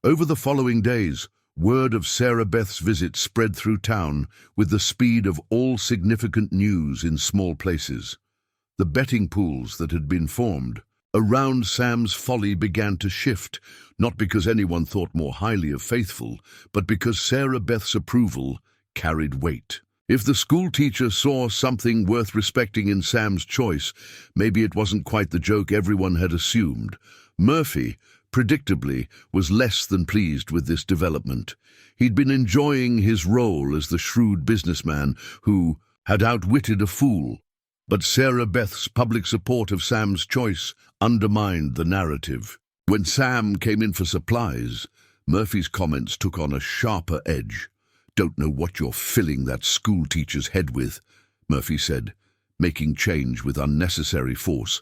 Over the following days, word of Sarah Beth's visit spread through town with the speed of all significant news in small places. the betting pools that had been formed. Around Sam's folly began to shift, not because anyone thought more highly of Faithful, but because Sarah Beth's approval carried weight. If the school teacher saw something worth respecting in Sam's choice, maybe it wasn't quite the joke everyone had assumed. Murphy, predictably, was less than pleased with this development. He'd been enjoying his role as the shrewd businessman who had outwitted a fool. But Sarah Beth's public support of Sam's choice undermined the narrative. When Sam came in for supplies, Murphy's comments took on a sharper edge. "Don't know what you're filling that school teacher's head with," Murphy said, making change with unnecessary force.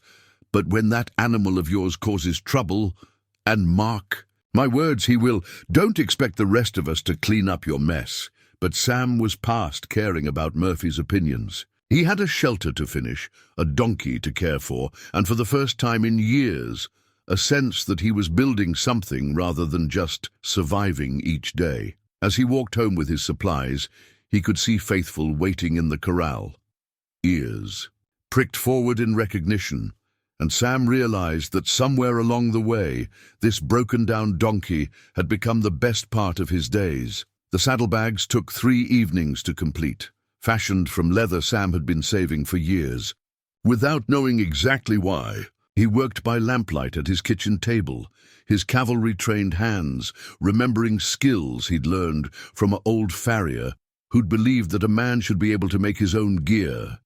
"But when that animal of yours causes trouble, and Mark, my words, he will. Don't expect the rest of us to clean up your mess." But Sam was past caring about Murphy's opinions. He had a shelter to finish, a donkey to care for, and for the first time in years, a sense that he was building something rather than just surviving each day. As he walked home with his supplies, he could see Faithful waiting in the corral. Ears pricked forward in recognition, and Sam realized that somewhere along the way, this broken-down donkey had become the best part of his days. The saddlebags took 3 evenings to complete, fashioned from leather Sam had been saving for years. Without knowing exactly why, he worked by lamplight at his kitchen table, his cavalry-trained hands remembering skills he'd learned from an old farrier who'd believed that a man should be able to make his own gear.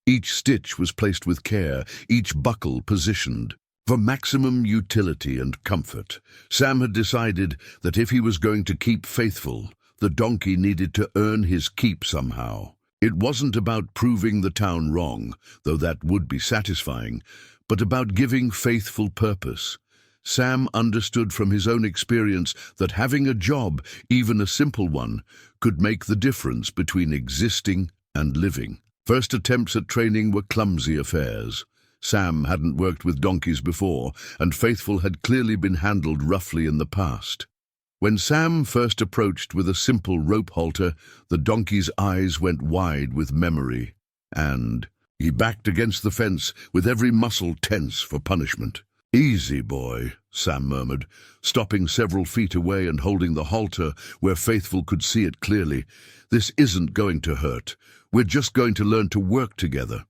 Each stitch was placed with care, each buckle positioned. For maximum utility and comfort, Sam had decided that if he was going to keep Faithful, the donkey needed to earn his keep somehow. It wasn't about proving the town wrong, though that would be satisfying, but about giving Faithful purpose. Sam understood from his own experience that having a job, even a simple one, could make the difference between existing and living. First attempts at training were clumsy affairs. Sam hadn't worked with donkeys before, and Faithful had clearly been handled roughly in the past. When Sam first approached with a simple rope halter, the donkey's eyes went wide with memory, and he backed against the fence with every muscle tense for punishment. "Easy, boy," Sam murmured, stopping several feet away and holding the halter where Faithful could see it clearly. "This isn't going to hurt. We're just going to learn to work together."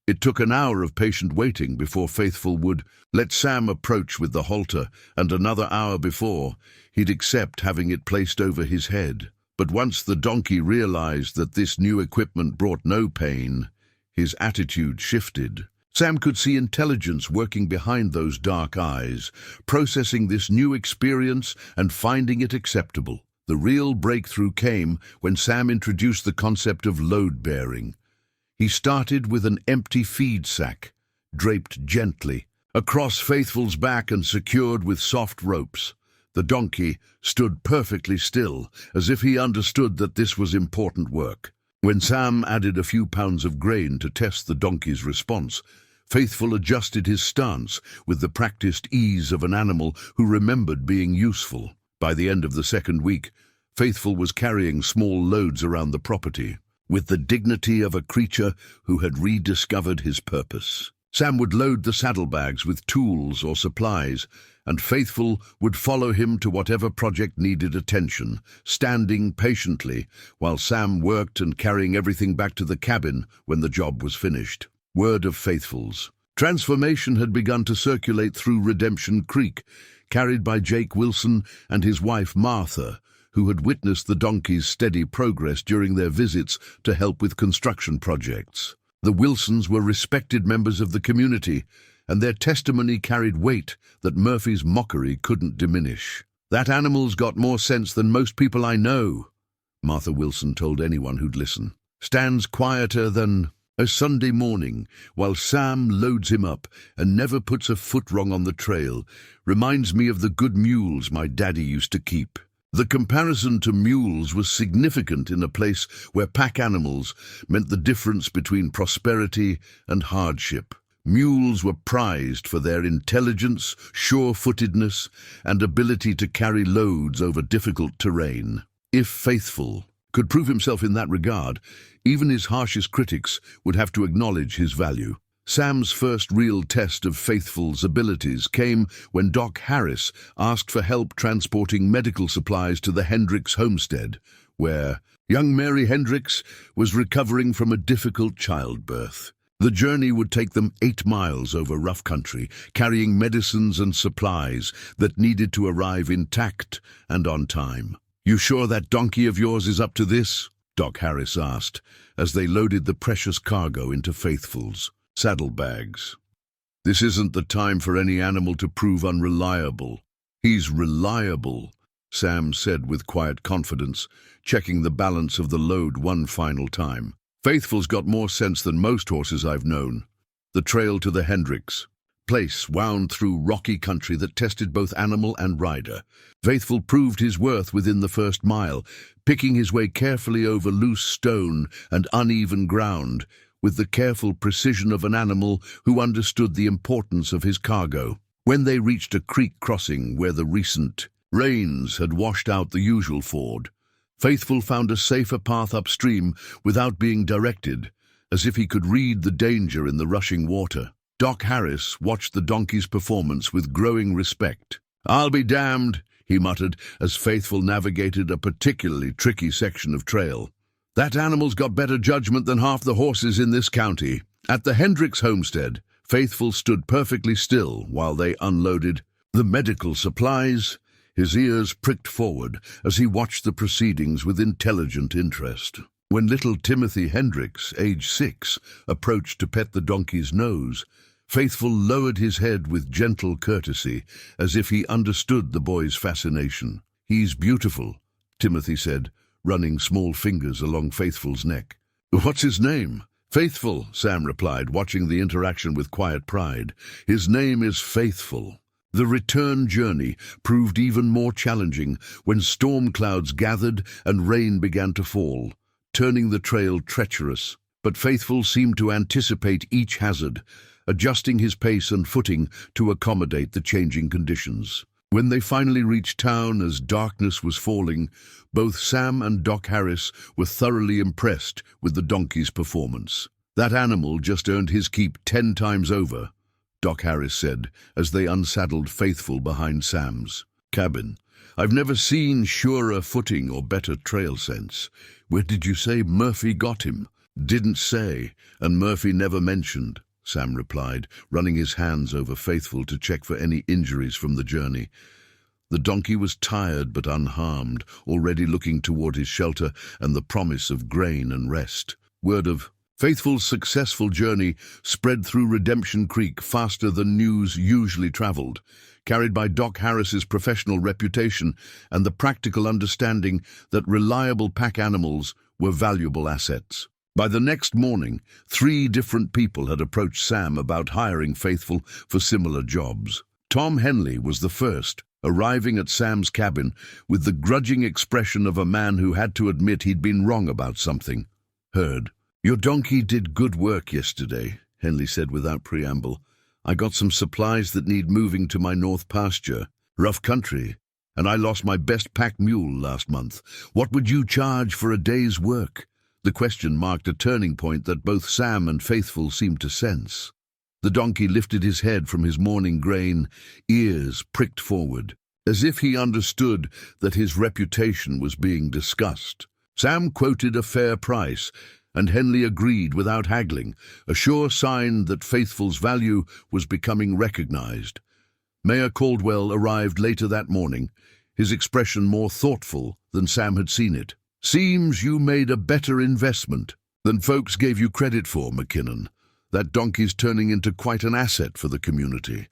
It took an hour of patient waiting before Faithful would let Sam approach with the halter, and another hour before he'd accept having it placed over his head. But once the donkey realized that this new equipment brought no pain, his attitude shifted. Sam could see intelligence working behind those dark eyes, processing this new experience and finding it acceptable. The real breakthrough came when Sam introduced the concept of load-bearing. He started with an empty feed sack, draped gently, across Faithful's back and secured with soft ropes. The donkey stood perfectly still, as if he understood that this was important work. When Sam added a few pounds of grain to test the donkey's response, Faithful adjusted his stance with the practiced ease of an animal who remembered being useful. By the end of the second week, Faithful was carrying small loads around the property, with the dignity of a creature who had rediscovered his purpose. Sam would load the saddlebags with tools or supplies, and Faithful would follow him to whatever project needed attention, standing patiently while Sam worked and carrying everything back to the cabin when the job was finished. Word of Faithful's transformation had begun to circulate through Redemption Creek, carried by Jake Wilson and his wife Martha, who had witnessed the donkey's steady progress during their visits to help with construction projects. The Wilsons were respected members of the community, and their testimony carried weight that Murphy's mockery couldn't diminish. "That animal's got more sense than most people I know," Martha Wilson told anyone who'd listen. "Stands quieter than a Sunday morning while Sam loads him up and never puts a foot wrong on the trail. Reminds me of the good mules my daddy used to keep." The comparison to mules was significant in a place where pack animals meant the difference between prosperity and hardship. Mules were prized for their intelligence, sure-footedness, and ability to carry loads over difficult terrain. If Faithful could prove himself in that regard, even his harshest critics would have to acknowledge his value. Sam's first real test of Faithful's abilities came when Doc Harris asked for help transporting medical supplies to the Hendricks homestead, where young Mary Hendricks was recovering from a difficult childbirth. The journey would take them 8 miles over rough country, carrying medicines and supplies that needed to arrive intact and on time. "You sure that donkey of yours is up to this?" Doc Harris asked, as they loaded the precious cargo into Faithful's saddlebags. "This isn't the time for any animal to prove unreliable." "He's reliable," Sam said with quiet confidence, checking the balance of the load one final time. "Faithful's got more sense than most horses I've known." The trail to the Hendricks place wound through rocky country that tested both animal and rider. Faithful proved his worth within the first mile, picking his way carefully over loose stone and uneven ground, with the careful precision of an animal who understood the importance of his cargo. When they reached a creek crossing where the recent rains had washed out the usual ford, Faithful found a safer path upstream without being directed, as if he could read the danger in the rushing water. Doc Harris watched the donkey's performance with growing respect. "I'll be damned," he muttered as Faithful navigated a particularly tricky section of trail. "That animal's got better judgment than half the horses in this county." At the Hendricks homestead, Faithful stood perfectly still while they unloaded the medical supplies, his ears pricked forward as he watched the proceedings with intelligent interest. When little Timothy Hendricks, age 6, approached to pet the donkey's nose, Faithful lowered his head with gentle courtesy, as if he understood the boy's fascination. "He's beautiful," Timothy said, running small fingers along Faithful's neck. "What's his name?" "Faithful," Sam replied, watching the interaction with quiet pride. "His name is Faithful." The return journey proved even more challenging when storm clouds gathered and rain began to fall, turning the trail treacherous. But Faithful seemed to anticipate each hazard, adjusting his pace and footing to accommodate the changing conditions. When they finally reached town as darkness was falling, both Sam and Doc Harris were thoroughly impressed with the donkey's performance. "That animal just earned his keep 10 times over," Doc Harris said as they unsaddled Faithful behind Sam's cabin. "I've never seen surer footing or better trail sense." "Where did you say Murphy got him?" "Didn't say, and Murphy never mentioned," Sam replied, running his hands over Faithful to check for any injuries from the journey. The donkey was tired but unharmed, already looking toward his shelter and the promise of grain and rest. Word of Faithful's successful journey spread through Redemption Creek faster than news usually traveled, carried by Doc Harris's professional reputation and the practical understanding that reliable pack animals were valuable assets. By the next morning, 3 different people had approached Sam about hiring Faithful for similar jobs. Tom Henley was the first, arriving at Sam's cabin with the grudging expression of a man who had to admit he'd been wrong about something. "Heard. Your donkey did good work yesterday," Henley said without preamble. "I got some supplies that need moving to my north pasture, rough country, and I lost my best pack mule last month. What would you charge for a day's work?" The question marked a turning point that both Sam and Faithful seemed to sense. The donkey lifted his head from his morning grain, ears pricked forward, as if he understood that his reputation was being discussed. Sam quoted a fair price, and Henley agreed without haggling, a sure sign that Faithful's value was becoming recognized. Mayor Caldwell arrived later that morning, his expression more thoughtful than Sam had seen it. "Seems you made a better investment than folks gave you credit for, McKinnon. That donkey's turning into quite an asset for the community."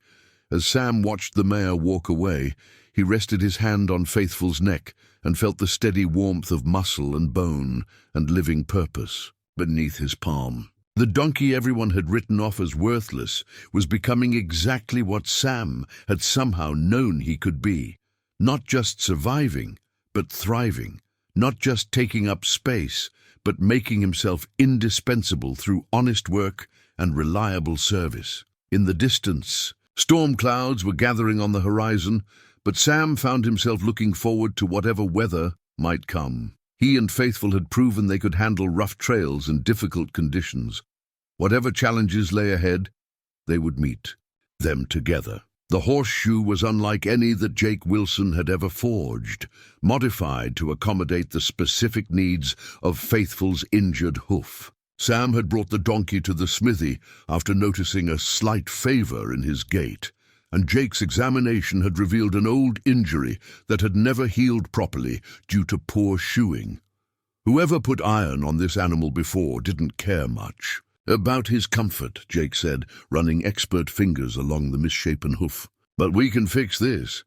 As Sam watched the mayor walk away, he rested his hand on Faithful's neck and felt the steady warmth of muscle and bone and living purpose beneath his palm. The donkey everyone had written off as worthless was becoming exactly what Sam had somehow known he could be. Not just surviving, but thriving. Not just taking up space, but making himself indispensable through honest work and reliable service. In the distance, storm clouds were gathering on the horizon, but Sam found himself looking forward to whatever weather might come. He and Faithful had proven they could handle rough trails and difficult conditions. Whatever challenges lay ahead, they would meet them together. The horseshoe was unlike any that Jake Wilson had ever forged, modified to accommodate the specific needs of Faithful's injured hoof. Sam had brought the donkey to the smithy after noticing a slight favor in his gait, and Jake's examination had revealed an old injury that had never healed properly due to poor shoeing. Whoever put iron on this animal before didn't care much about his comfort, Jake said, running expert fingers along the misshapen hoof. But we can fix this.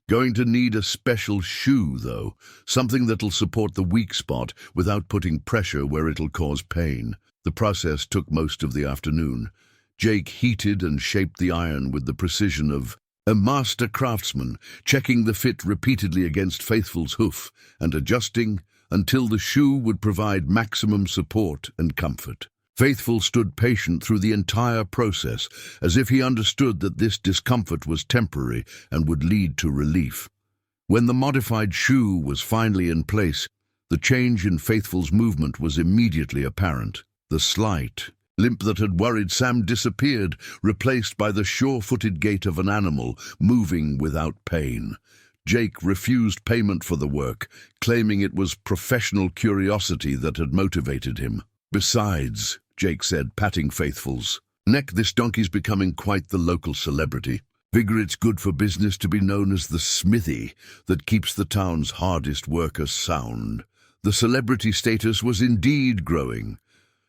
Going to need a special shoe, though, something that'll support the weak spot without putting pressure where it'll cause pain. The process took most of the afternoon. Jake heated and shaped the iron with the precision of a master craftsman, checking the fit repeatedly against Faithful's hoof and adjusting until the shoe would provide maximum support and comfort. Faithful stood patient through the entire process, as if he understood that this discomfort was temporary and would lead to relief. When the modified shoe was finally in place, the change in Faithful's movement was immediately apparent. The slight limp that had worried Sam disappeared, replaced by the sure-footed gait of an animal moving without pain. Jake refused payment for the work, claiming it was professional curiosity that had motivated him. Besides, Jake said, patting Faithful's neck, this donkey's becoming quite the local celebrity. Figure it's good for business to be known as the smithy that keeps the town's hardest workers sound. The celebrity status was indeed growing.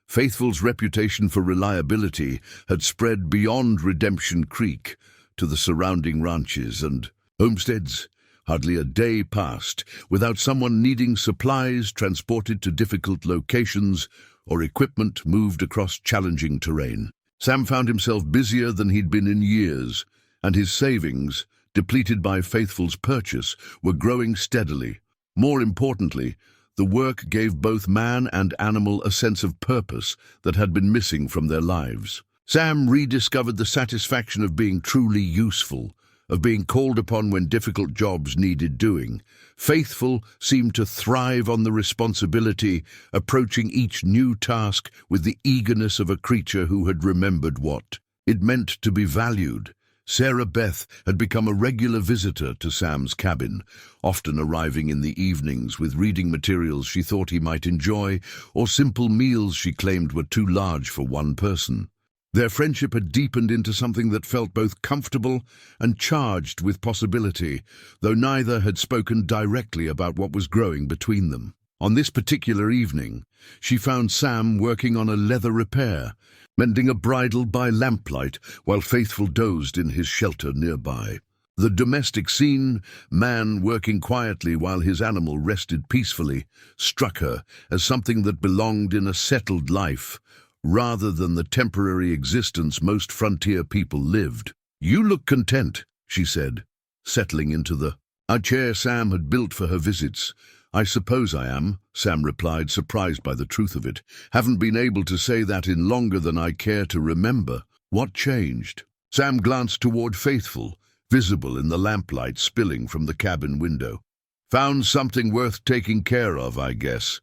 Faithful's reputation for reliability had spread beyond Redemption Creek to the surrounding ranches and homesteads. Hardly a day passed without someone needing supplies transported to difficult locations or equipment moved across challenging terrain. Sam found himself busier than he'd been in years, and his savings, depleted by Faithful's purchase, were growing steadily. More importantly, the work gave both man and animal a sense of purpose that had been missing from their lives. Sam rediscovered the satisfaction of being truly useful, of being called upon when difficult jobs needed doing. Faithful seemed to thrive on the responsibility, approaching each new task with the eagerness of a creature who had remembered what it meant to be valued. Sarah Beth had become a regular visitor to Sam's cabin, often arriving in the evenings with reading materials she thought he might enjoy, or simple meals she claimed were too large for one person. Their friendship had deepened into something that felt both comfortable and charged with possibility, though neither had spoken directly about what was growing between them. On this particular evening, she found Sam working on a leather repair, mending a bridle by lamplight while Faithful dozed in his shelter nearby. The domestic scene, man working quietly while his animal rested peacefully, struck her as something that belonged in a settled life, rather than the temporary existence most frontier people lived. "You look content," she said, settling into a chair Sam had built for her visits. "I suppose I am," Sam replied, surprised by the truth of it. "Haven't been able to say that in longer than I care to remember." "What changed?" Sam glanced toward Faithful, visible in the lamplight spilling from the cabin window. "Found something worth taking care of, I guess.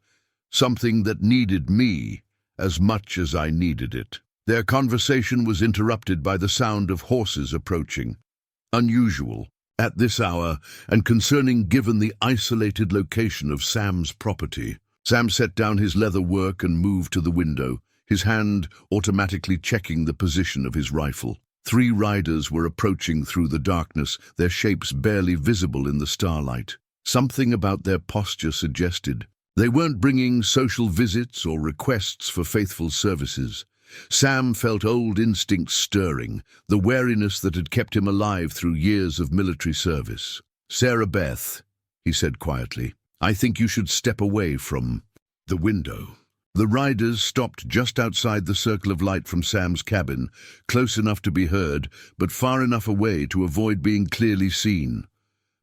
Something that needed me as much as I needed it." Their conversation was interrupted by the sound of horses approaching. Unusual at this hour, and concerning given the isolated location of Sam's property. Sam set down his leather work and moved to the window, his hand automatically checking the position of his rifle. 3 riders were approaching through the darkness, their shapes barely visible in the starlight. Something about their posture suggested they weren't bringing social visits or requests for Faithful services. Sam felt old instincts stirring, the wariness that had kept him alive through years of military service. "Sarah Beth," he said quietly, "I think you should step away from the window." The riders stopped just outside the circle of light from Sam's cabin, close enough to be heard, but far enough away to avoid being clearly seen.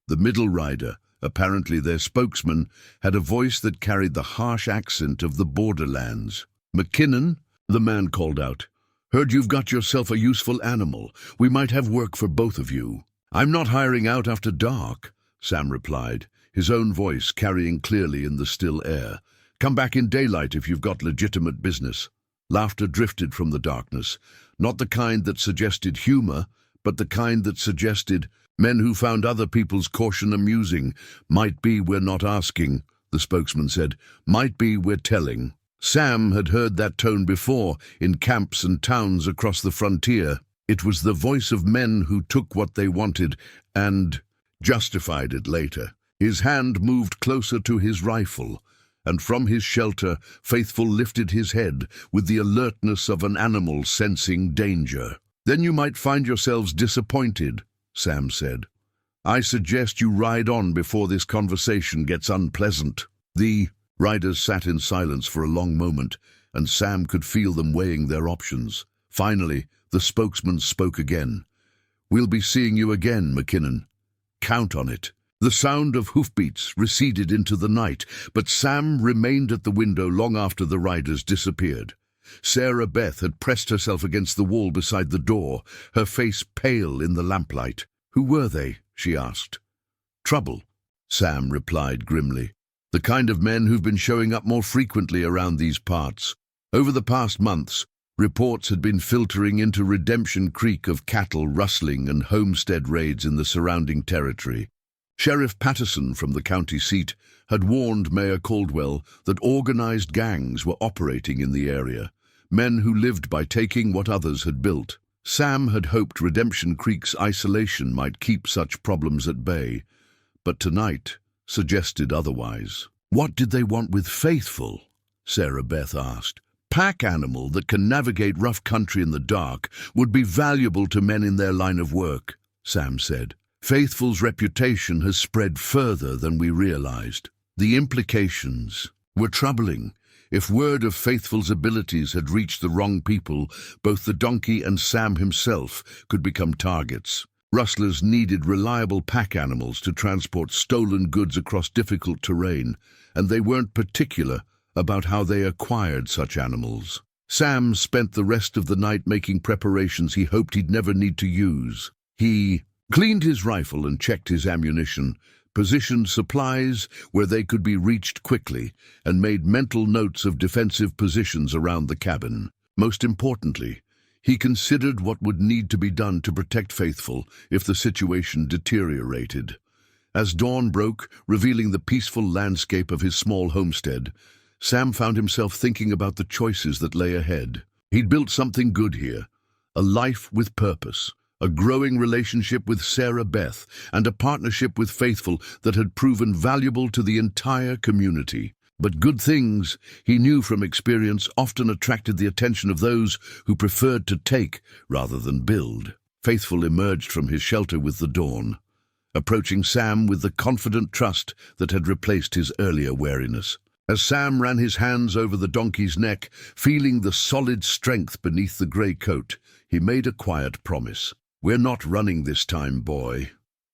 The middle rider, apparently their spokesman, had a voice that carried the harsh accent of the borderlands. "McKinnon," the man called out, "heard you've got yourself a useful animal. We might have work for both of you." "I'm not hiring out after dark," Sam replied, his own voice carrying clearly in the still air. "Come back in daylight if you've got legitimate business." Laughter drifted from the darkness, not the kind that suggested humor, but the kind that suggested men who found other people's caution amusing. "Might be we're not asking," the spokesman said. "Might be we're telling." Sam had heard that tone before in camps and towns across the frontier. It was the voice of men who took what they wanted and justified it later. His hand moved closer to his rifle, and from his shelter, Faithful lifted his head with the alertness of an animal sensing danger. "Then you might find yourselves disappointed," Sam said. "I suggest you ride on before this conversation gets unpleasant." The riders sat in silence for a long moment, and Sam could feel them weighing their options. Finally, the spokesman spoke again. "We'll be seeing you again, McKinnon. Count on it." The sound of hoofbeats receded into the night, but Sam remained at the window long after the riders disappeared. Sarah Beth had pressed herself against the wall beside the door, her face pale in the lamplight. "Who were they?" she asked. "Trouble," Sam replied grimly. "The kind of men who've been showing up more frequently around these parts. Over the past months, reports had been filtering into Redemption Creek of cattle rustling and homestead raids in the surrounding territory. Sheriff Patterson from the county seat had warned Mayor Caldwell that organized gangs were operating in the area, men who lived by taking what others had built. Sam had hoped Redemption Creek's isolation might keep such problems at bay, but tonight suggested otherwise. "What did they want with Faithful?" Sarah Beth asked. "Pack animal that can navigate rough country in the dark would be valuable to men in their line of work," Sam said. "Faithful's reputation has spread further than we realized. The implications were troubling. If word of Faithful's abilities had reached the wrong people, both the donkey and Sam himself could become targets. Rustlers needed reliable pack animals to transport stolen goods across difficult terrain, and they weren't particular about how they acquired such animals. Sam spent the rest of the night making preparations he hoped he'd never need to use. He cleaned his rifle and checked his ammunition, positioned supplies where they could be reached quickly, and made mental notes of defensive positions around the cabin. Most importantly, he considered what would need to be done to protect Faithful if the situation deteriorated. As dawn broke, revealing the peaceful landscape of his small homestead, Sam found himself thinking about the choices that lay ahead. He'd built something good here, a life with purpose, a growing relationship with Sarah Beth, and a partnership with Faithful that had proven valuable to the entire community. But good things, he knew from experience, often attracted the attention of those who preferred to take rather than build. Faithful emerged from his shelter with the dawn, approaching Sam with the confident trust that had replaced his earlier wariness. As Sam ran his hands over the donkey's neck, feeling the solid strength beneath the grey coat, he made a quiet promise. "We're not running this time, boy,"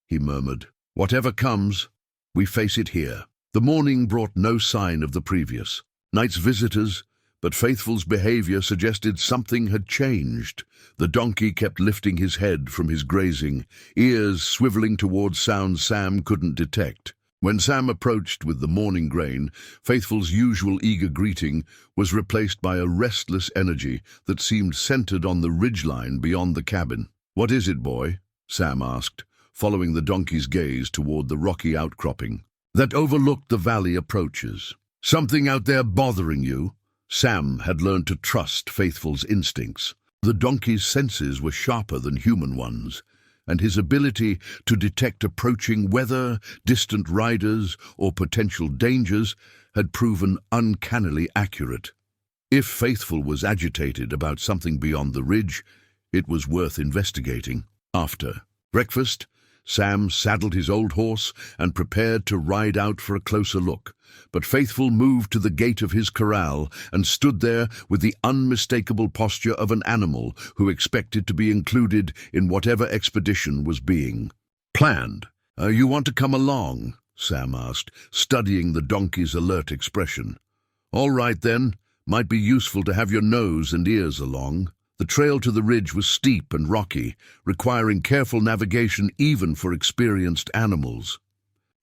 he murmured. "Whatever comes, we face it here." The morning brought no sign of the previous night's visitors, but Faithful's behavior suggested something had changed. The donkey kept lifting his head from his grazing, ears swiveling towards sounds Sam couldn't detect. When Sam approached with the morning grain, Faithful's usual eager greeting was replaced by a restless energy that seemed centered on the ridgeline beyond the cabin. "What is it, boy?" Sam asked, following the donkey's gaze toward the rocky outcropping that overlooked the valley approaches. "Something out there bothering you?" Sam had learned to trust Faithful's instincts. The donkey's senses were sharper than human ones, and his ability to detect approaching weather, distant riders, or potential dangers had proven uncannily accurate. If Faithful was agitated about something beyond the ridge, it was worth investigating. After breakfast, Sam saddled his old horse and prepared to ride out for a closer look. But Faithful moved to the gate of his corral and stood there with the unmistakable posture of an animal who expected to be included in whatever expedition was being planned. "You want to come along?" Sam asked, studying the donkey's alert expression. "All right then, might be useful to have your nose and ears along." The trail to the ridge was steep and rocky, requiring careful navigation even for experienced animals.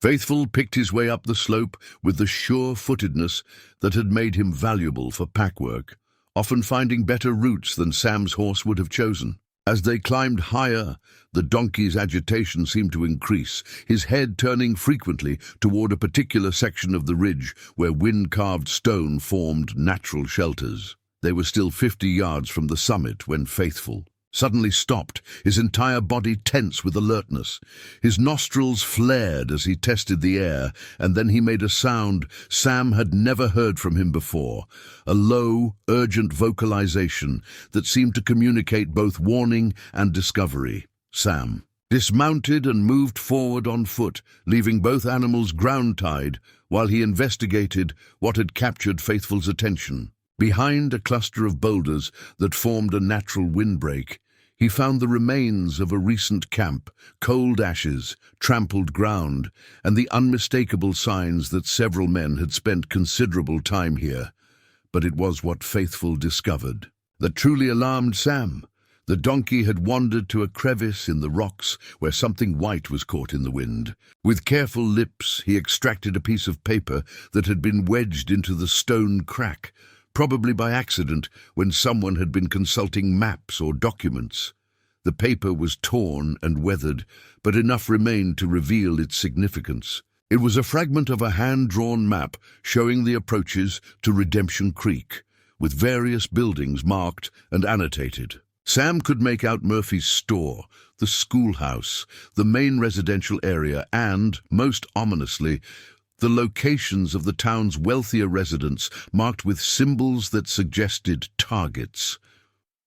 Faithful picked his way up the slope with the sure-footedness that had made him valuable for pack work, often finding better routes than Sam's horse would have chosen. As they climbed higher, the donkey's agitation seemed to increase, his head turning frequently toward a particular section of the ridge where wind-carved stone formed natural shelters. They were still 50 yards from the summit when Faithful suddenly stopped, his entire body tense with alertness. His nostrils flared as he tested the air, and then he made a sound Sam had never heard from him before, a low, urgent vocalization that seemed to communicate both warning and discovery. Sam dismounted and moved forward on foot, leaving both animals ground-tied while he investigated what had captured Faithful's attention. Behind a cluster of boulders that formed a natural windbreak, he found the remains of a recent camp, cold ashes, trampled ground, and the unmistakable signs that several men had spent considerable time here. But it was what Faithful discovered that truly alarmed Sam. The donkey had wandered to a crevice in the rocks where something white was caught in the wind. With careful lips, he extracted a piece of paper that had been wedged into the stone crack, probably by accident when someone had been consulting maps or documents. The paper was torn and weathered, but enough remained to reveal its significance. It was a fragment of a hand-drawn map showing the approaches to Redemption Creek, with various buildings marked and annotated. Sam could make out Murphy's store, the schoolhouse, the main residential area, and, most ominously, the locations of the town's wealthier residents marked with symbols that suggested targets.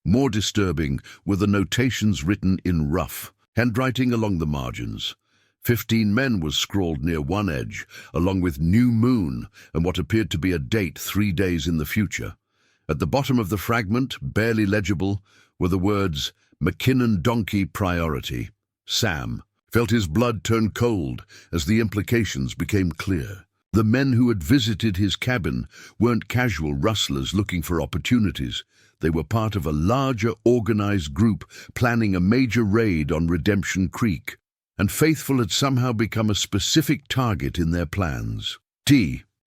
More disturbing were the notations written in rough handwriting along the margins. 15 men was scrawled near one edge, along with New Moon and what appeared to be a date 3 days in the future. At the bottom of the fragment, barely legible, were the words, McKinnon Donkey Priority. Sam felt his blood turn cold as the implications became clear. The men who had visited his cabin weren't casual rustlers looking for opportunities. They were part of a larger organized group planning a major raid on Redemption Creek, and Faithful had somehow become a specific target in their plans.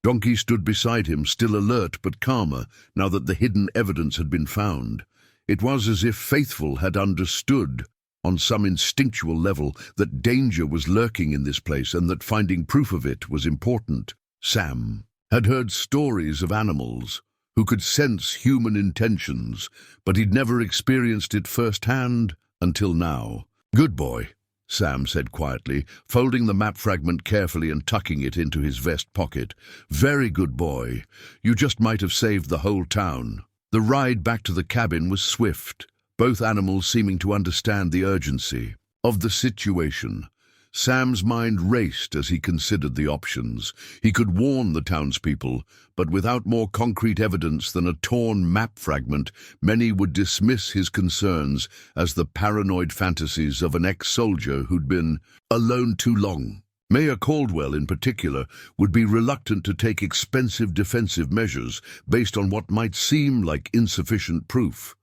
Donkey stood beside him, still alert but calmer now that the hidden evidence had been found. It was as if Faithful had understood on some instinctual level that danger was lurking in this place and that finding proof of it was important. Sam had heard stories of animals who could sense human intentions, but he'd never experienced it firsthand until now. "Good boy," Sam said quietly, folding the map fragment carefully and tucking it into his vest pocket. "Very good boy. You just might have saved the whole town." The ride back to the cabin was swift, both animals seeming to understand the urgency of the situation. Sam's mind raced as he considered the options. He could warn the townspeople, but without more concrete evidence than a torn map fragment, many would dismiss his concerns as the paranoid fantasies of an ex-soldier who'd been alone too long. Mayor Caldwell, in particular, would be reluctant to take expensive defensive measures based on what might seem like insufficient proof.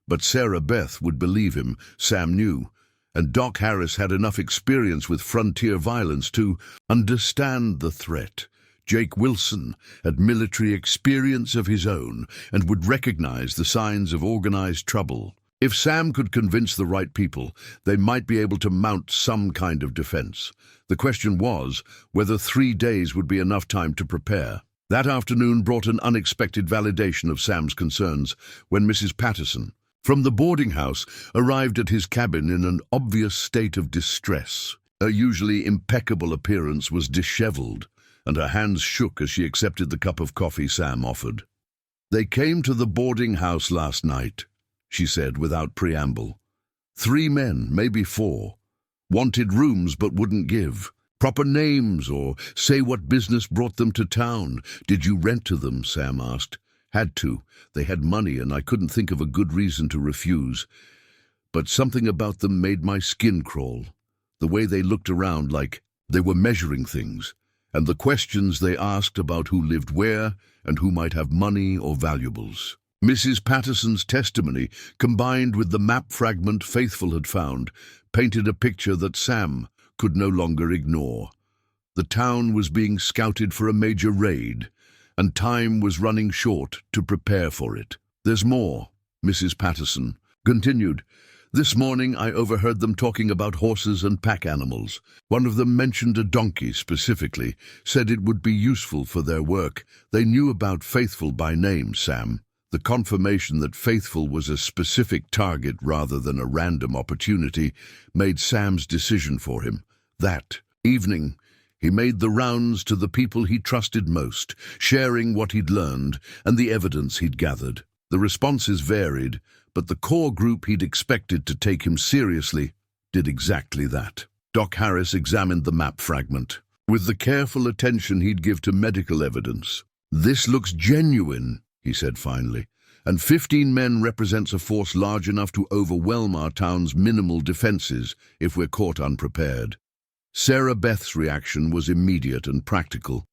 But Sarah Beth would believe him, Sam knew, and Doc Harris had enough experience with frontier violence to understand the threat. Jake Wilson had military experience of his own and would recognize the signs of organized trouble. If Sam could convince the right people, they might be able to mount some kind of defense. The question was whether 3 days would be enough time to prepare. That afternoon brought an unexpected validation of Sam's concerns when Mrs. Patterson, from the boarding house, arrived at his cabin in an obvious state of distress. Her usually impeccable appearance was disheveled, and her hands shook as she accepted the cup of coffee Sam offered. "They came to the boarding house last night," she said without preamble. 3 men, maybe 4. Wanted rooms but wouldn't give proper names or say what business brought them to town. "Did you rent to them?" Sam asked. "Had to. They had money and I couldn't think of a good reason to refuse. But something about them made my skin crawl. The way they looked around like they were measuring things, and the questions they asked about who lived where and who might have money or valuables." Mrs. Patterson's testimony, combined with the map fragment Faithful had found, painted a picture that Sam could no longer ignore. The town was being scouted for a major raid, and time was running short to prepare for it. There's more, Mrs. Patterson continued. This morning I overheard them talking about horses and pack animals. One of them mentioned a donkey specifically, said it would be useful for their work. They knew about Faithful by name, Sam. The confirmation that Faithful was a specific target rather than a random opportunity made Sam's decision for him. That evening, he made the rounds to the people he trusted most, sharing what he'd learned and the evidence he'd gathered. The responses varied, but the core group he'd expected to take him seriously did exactly that. Doc Harris examined the map fragment with the careful attention he'd give to medical evidence. "This looks genuine," he said finally, "and 15 men represents a force large enough to overwhelm our town's minimal defenses if we're caught unprepared." Sarah Beth's reaction was immediate and practical.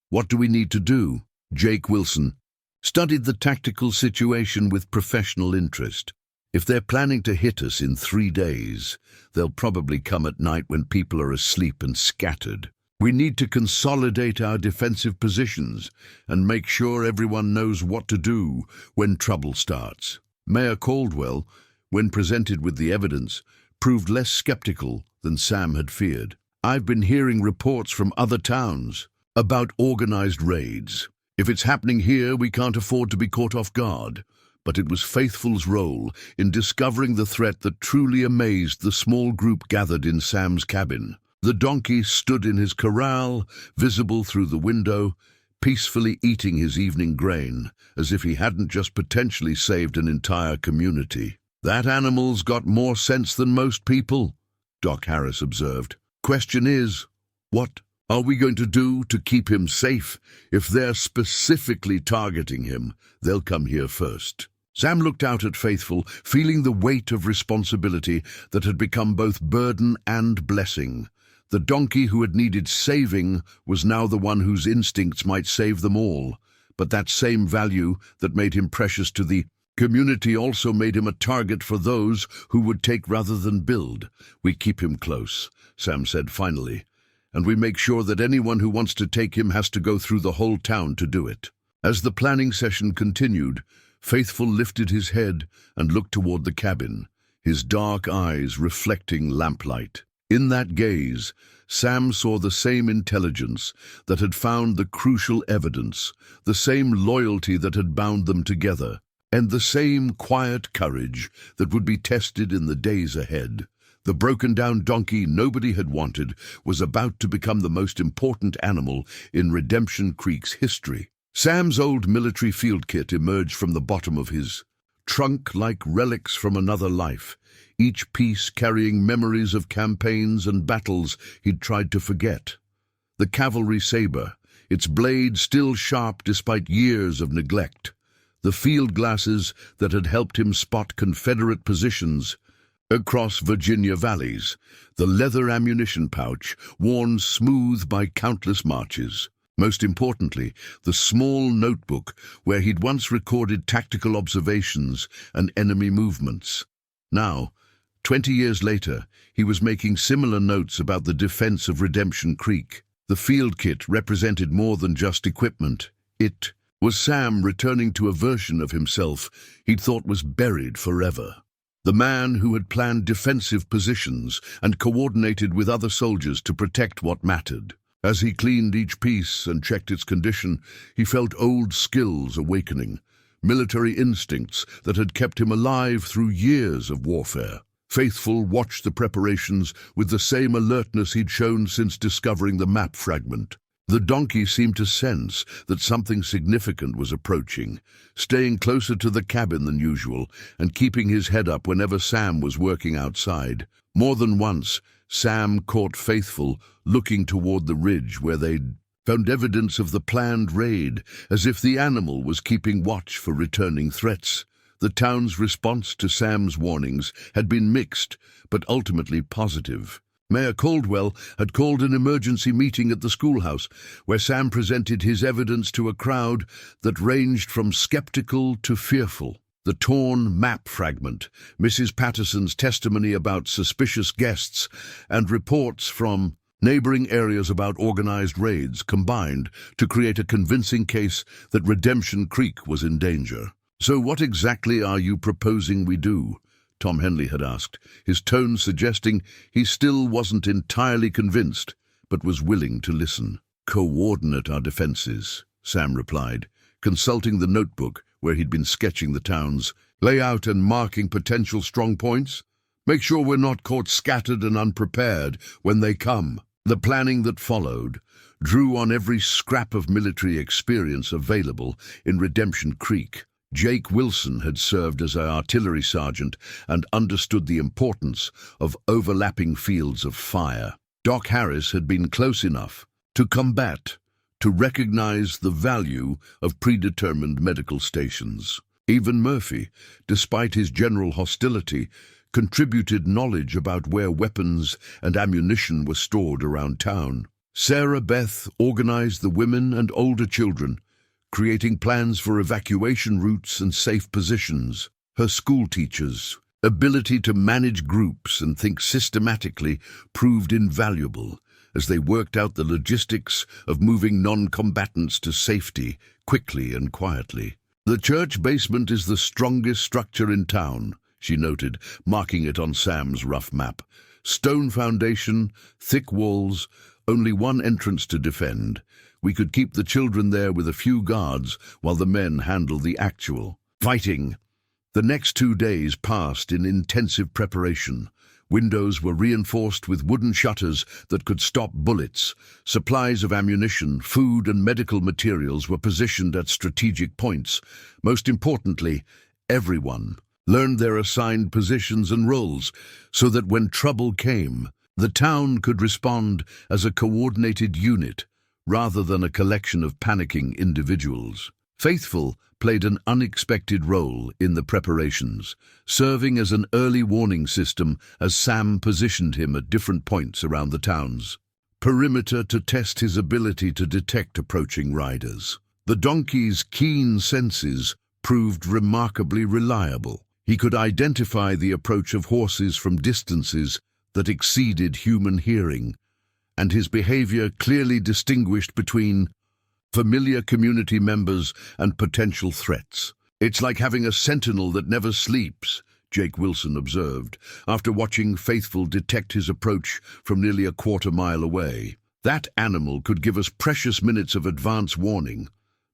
"What do we need to do?" Jake Wilson studied the tactical situation with professional interest. "If they're planning to hit us in 3 days, they'll probably come at night when people are asleep and scattered. We need to consolidate our defensive positions and make sure everyone knows what to do when trouble starts." Mayor Caldwell, when presented with the evidence, proved less skeptical than Sam had feared. "I've been hearing reports from other towns about organized raids. If it's happening here, we can't afford to be caught off guard." But it was Faithful's role in discovering the threat that truly amazed the small group gathered in Sam's cabin. The donkey stood in his corral, visible through the window, peacefully eating his evening grain, as if he hadn't just potentially saved an entire community. "That animal's got more sense than most people," Doc Harris observed. "Question is, what are we going to do to keep him safe? If they're specifically targeting him, they'll come here first." Sam looked out at Faithful, feeling the weight of responsibility that had become both burden and blessing. The donkey who had needed saving was now the one whose instincts might save them all. But that same value that made him precious to the community also made him a target for those who would take rather than build. "We keep him close," Sam said finally, "and we make sure that anyone who wants to take him has to go through the whole town to do it." As the planning session continued, Faithful lifted his head and looked toward the cabin, his dark eyes reflecting lamplight. In that gaze, Sam saw the same intelligence that had found the crucial evidence, the same loyalty that had bound them together, and the same quiet courage that would be tested in the days ahead. The broken-down donkey nobody had wanted was about to become the most important animal in Redemption Creek's history. Sam's old military field kit emerged from the bottom of his trunk like relics from another life, each piece carrying memories of campaigns and battles he'd tried to forget. The cavalry saber, its blade still sharp despite years of neglect. The field glasses that had helped him spot Confederate positions across Virginia valleys, the leather ammunition pouch worn smooth by countless marches. Most importantly, the small notebook where he'd once recorded tactical observations and enemy movements. Now, 20 years later, he was making similar notes about the defense of Redemption Creek. The field kit represented more than just equipment. It was Sam returning to a version of himself he'd thought was buried forever. The man who had planned defensive positions and coordinated with other soldiers to protect what mattered. As he cleaned each piece and checked its condition, he felt old skills awakening, military instincts that had kept him alive through years of warfare. Faithful watched the preparations with the same alertness he'd shown since discovering the map fragment. The donkey seemed to sense that something significant was approaching, staying closer to the cabin than usual and keeping his head up whenever Sam was working outside. More than once, Sam caught Faithful looking toward the ridge where they'd found evidence of the planned raid, as if the animal was keeping watch for returning threats. The town's response to Sam's warnings had been mixed, but ultimately positive. Mayor Caldwell had called an emergency meeting at the schoolhouse, where Sam presented his evidence to a crowd that ranged from skeptical to fearful. The torn map fragment, Mrs. Patterson's testimony about suspicious guests, and reports from neighboring areas about organized raids combined to create a convincing case that Redemption Creek was in danger. "So what exactly are you proposing we do?" Tom Henley had asked, his tone suggesting he still wasn't entirely convinced, but was willing to listen. "Coordinate our defenses," Sam replied, consulting the notebook where he'd been sketching the town's layout and marking potential strong points. "Make sure we're not caught scattered and unprepared when they come." The planning that followed drew on every scrap of military experience available in Redemption Creek. Jake Wilson had served as an artillery sergeant and understood the importance of overlapping fields of fire. Doc Harris had been close enough to combat, to recognize the value of predetermined medical stations. Even Murphy, despite his general hostility, contributed knowledge about where weapons and ammunition were stored around town. Sarah Beth organized the women and older children, creating plans for evacuation routes and safe positions. Her school teachers' ability to manage groups and think systematically proved invaluable as they worked out the logistics of moving non-combatants to safety quickly and quietly. "The church basement is the strongest structure in town," she noted, marking it on Sam's rough map. "Stone foundation, thick walls, only one entrance to defend. We could keep the children there with a few guards while the men handle the actual fighting." The next 2 days passed in intensive preparation. Windows were reinforced with wooden shutters that could stop bullets. Supplies of ammunition, food, and medical materials were positioned at strategic points. Most importantly, everyone learned their assigned positions and roles so that when trouble came, the town could respond as a coordinated unit rather than a collection of panicking individuals. Faithful played an unexpected role in the preparations, serving as an early warning system as Sam positioned him at different points around the town's perimeter to test his ability to detect approaching riders. The donkey's keen senses proved remarkably reliable. He could identify the approach of horses from distances that exceeded human hearing, and his behavior clearly distinguished between familiar community members and potential threats. "It's like having a sentinel that never sleeps," Jake Wilson observed, after watching Faithful detect his approach from nearly a quarter-mile away. "That animal could give us precious minutes of advance warning."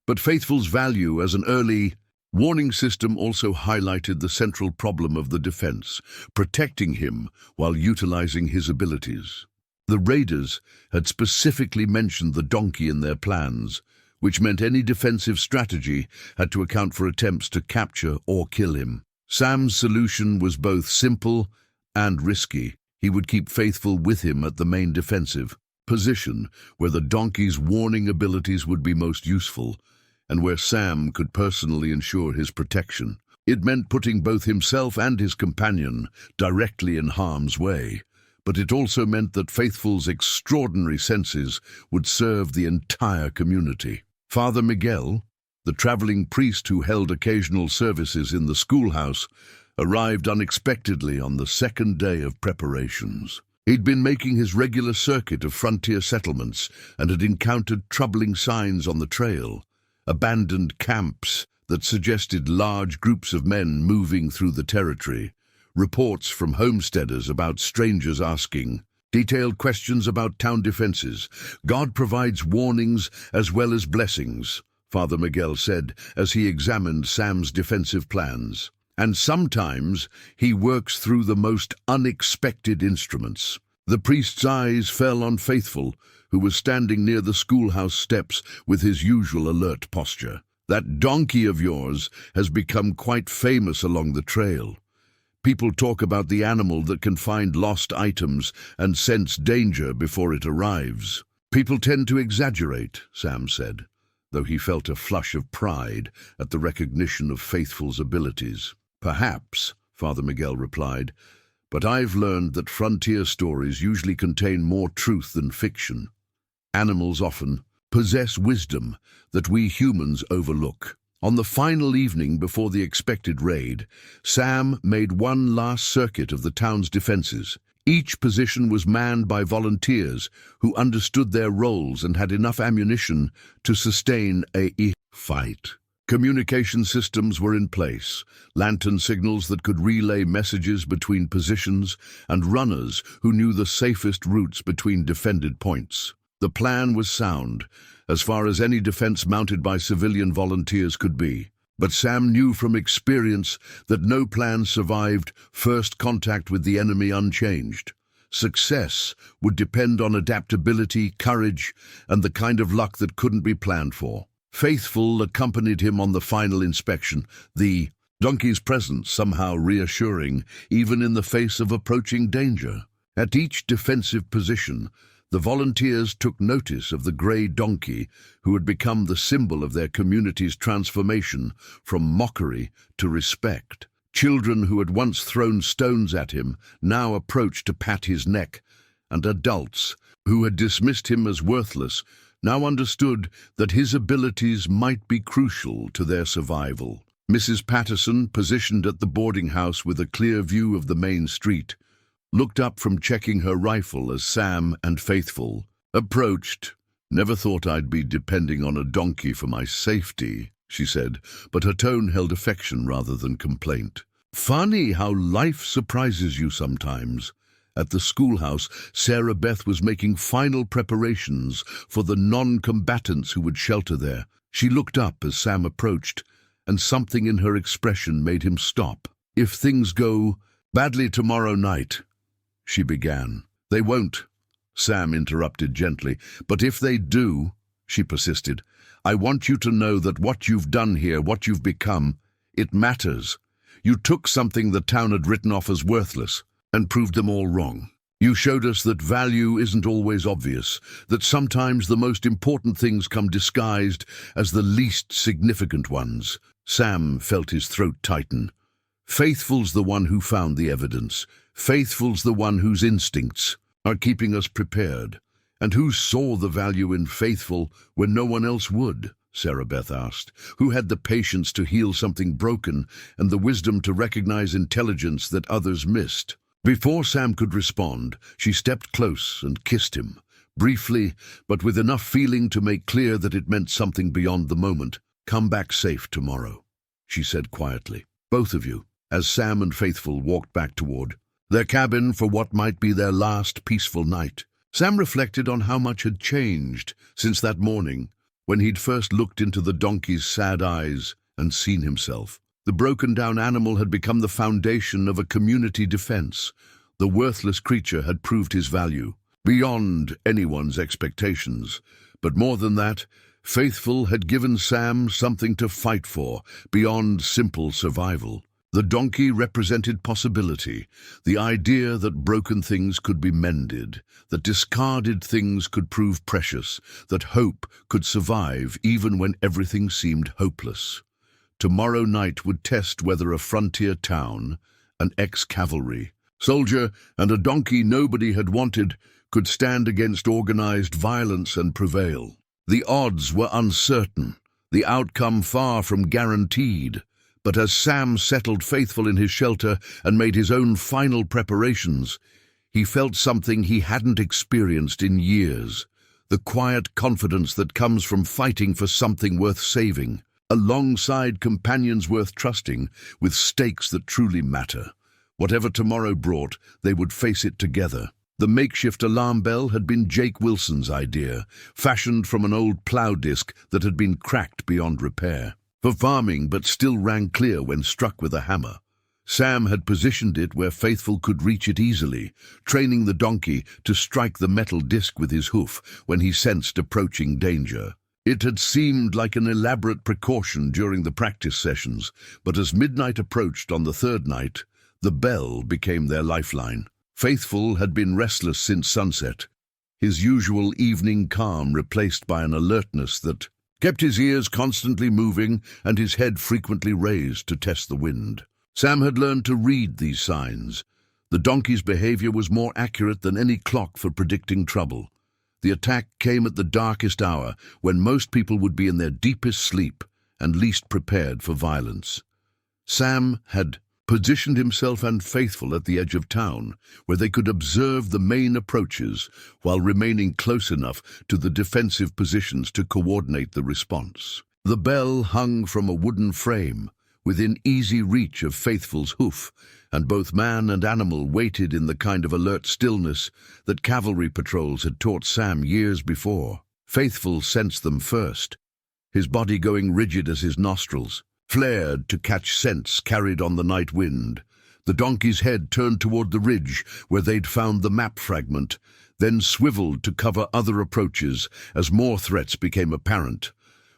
But Faithful's value as an early warning system also highlighted the central problem of the defense, protecting him while utilizing his abilities. The raiders had specifically mentioned the donkey in their plans, which meant any defensive strategy had to account for attempts to capture or kill him. Sam's solution was both simple and risky. He would keep Faithful with him at the main defensive position, where the donkey's warning abilities would be most useful, and where Sam could personally ensure his protection. It meant putting both himself and his companion directly in harm's way, but it also meant that Faithful's extraordinary senses would serve the entire community. Father Miguel, the traveling priest who held occasional services in the schoolhouse, arrived unexpectedly on the second day of preparations. He'd been making his regular circuit of frontier settlements and had encountered troubling signs on the trail, abandoned camps that suggested large groups of men moving through the territory, reports from homesteaders about strangers asking detailed questions about town defenses. "God provides warnings as well as blessings," Father Miguel said as he examined Sam's defensive plans. "And sometimes he works through the most unexpected instruments." The priest's eyes fell on Faithful, who was standing near the schoolhouse steps with his usual alert posture. "That donkey of yours has become quite famous along the trail. People talk about the animal that can find lost items and sense danger before it arrives." "People tend to exaggerate," Sam said, though he felt a flush of pride at the recognition of Faithful's abilities. "Perhaps," Father Miguel replied, "but I've learned that frontier stories usually contain more truth than fiction. Animals often possess wisdom that we humans overlook." On the final evening before the expected raid, Sam made one last circuit of the town's defenses. Each position was manned by volunteers who understood their roles and had enough ammunition to sustain a fight. Communication systems were in place, lantern signals that could relay messages between positions, and runners who knew the safest routes between defended points. The plan was sound, as far as any defense mounted by civilian volunteers could be. But Sam knew from experience that no plan survived first contact with the enemy unchanged. Success would depend on adaptability, courage, and the kind of luck that couldn't be planned for. Faithful accompanied him on the final inspection, the donkey's presence somehow reassuring, even in the face of approaching danger. At each defensive position, the volunteers took notice of the grey donkey, who had become the symbol of their community's transformation from mockery to respect. Children who had once thrown stones at him now approached to pat his neck, and adults who had dismissed him as worthless now understood that his abilities might be crucial to their survival. Mrs. Patterson, positioned at the boarding house with a clear view of the main street, looked up from checking her rifle as Sam and Faithful approached. "Never thought I'd be depending on a donkey for my safety," she said, but her tone held affection rather than complaint. "Funny how life surprises you sometimes." At the schoolhouse, Sarah Beth was making final preparations for the non-combatants who would shelter there. She looked up as Sam approached, and something in her expression made him stop. "If things go badly tomorrow night," she began. "They won't," Sam interrupted gently. "But if they do," she persisted, "I want you to know that what you've done here, what you've become, it matters. You took something the town had written off as worthless and proved them all wrong. You showed us that value isn't always obvious, that sometimes the most important things come disguised as the least significant ones." Sam felt his throat tighten. "Faithful's the one who found the evidence. Faithful's the one whose instincts are keeping us prepared." "And who saw the value in Faithful when no one else would?" Sarah Beth asked. "Who had the patience to heal something broken and the wisdom to recognize intelligence that others missed?" Before Sam could respond, she stepped close and kissed him, briefly, but with enough feeling to make clear that it meant something beyond the moment. "Come back safe tomorrow," she said quietly. "Both of you," as Sam and Faithful walked back toward their cabin for what might be their last peaceful night. Sam reflected on how much had changed since that morning when he'd first looked into the donkey's sad eyes and seen himself. The broken-down animal had become the foundation of a community defense. The worthless creature had proved his value, beyond anyone's expectations. But more than that, Faithful had given Sam something to fight for, beyond simple survival. The donkey represented possibility, the idea that broken things could be mended, that discarded things could prove precious, that hope could survive even when everything seemed hopeless. Tomorrow night would test whether a frontier town, an ex-cavalry soldier, and a donkey nobody had wanted could stand against organized violence and prevail. The odds were uncertain, the outcome far from guaranteed. But as Sam settled Faithful in his shelter and made his own final preparations, he felt something he hadn't experienced in years, the quiet confidence that comes from fighting for something worth saving, alongside companions worth trusting, with stakes that truly matter. Whatever tomorrow brought, they would face it together. The makeshift alarm bell had been Jake Wilson's idea, fashioned from an old plow disc that had been cracked beyond repair. For farming, but still rang clear when struck with a hammer. Sam had positioned it where Faithful could reach it easily, training the donkey to strike the metal disc with his hoof when he sensed approaching danger. It had seemed like an elaborate precaution during the practice sessions, but as midnight approached on the third night, the bell became their lifeline. Faithful had been restless since sunset, his usual evening calm replaced by an alertness that kept his ears constantly moving and his head frequently raised to test the wind. Sam had learned to read these signs. The donkey's behavior was more accurate than any clock for predicting trouble. The attack came at the darkest hour, when most people would be in their deepest sleep and least prepared for violence. Sam had positioned himself and Faithful at the edge of town, where they could observe the main approaches while remaining close enough to the defensive positions to coordinate the response. The bell hung from a wooden frame, within easy reach of Faithful's hoof, and both man and animal waited in the kind of alert stillness that cavalry patrols had taught Sam years before. Faithful sensed them first, his body going rigid as his nostrils flared to catch scents carried on the night wind. The donkey's head turned toward the ridge where they'd found the map fragment, then swiveled to cover other approaches as more threats became apparent.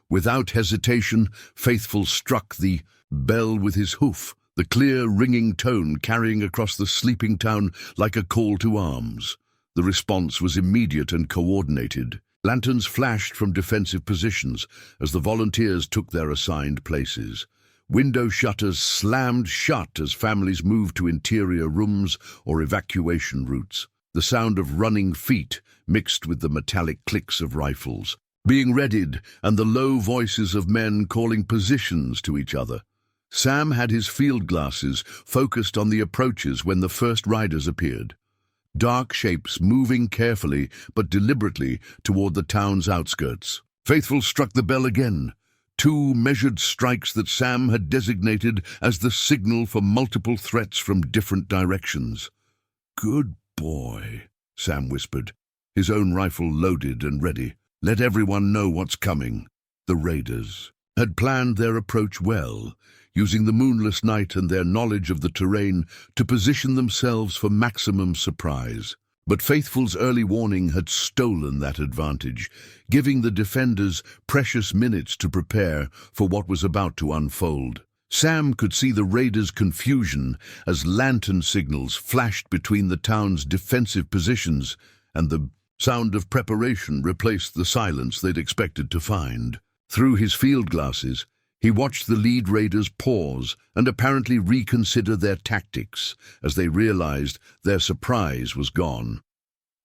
Without hesitation, Faithful struck the bell with his hoof, the clear, ringing tone carrying across the sleeping town like a call to arms. The response was immediate and coordinated. Lanterns flashed from defensive positions as the volunteers took their assigned places. Window shutters slammed shut as families moved to interior rooms or evacuation routes. The sound of running feet mixed with the metallic clicks of rifles being readied and the low voices of men calling positions to each other. Sam had his field glasses focused on the approaches when the first riders appeared. Dark shapes moving carefully but deliberately toward the town's outskirts. Faithful struck the bell again, 2 measured strikes that Sam had designated as the signal for multiple threats from different directions. "Good boy," Sam whispered, his own rifle loaded and ready. "Let everyone know what's coming." The raiders had planned their approach well, using the moonless night and their knowledge of the terrain to position themselves for maximum surprise. But Faithful's early warning had stolen that advantage, giving the defenders precious minutes to prepare for what was about to unfold. Sam could see the raiders' confusion as lantern signals flashed between the town's defensive positions, and the sound of preparation replaced the silence they'd expected to find. Through his field glasses, he watched the lead raiders pause and apparently reconsider their tactics as they realized their surprise was gone.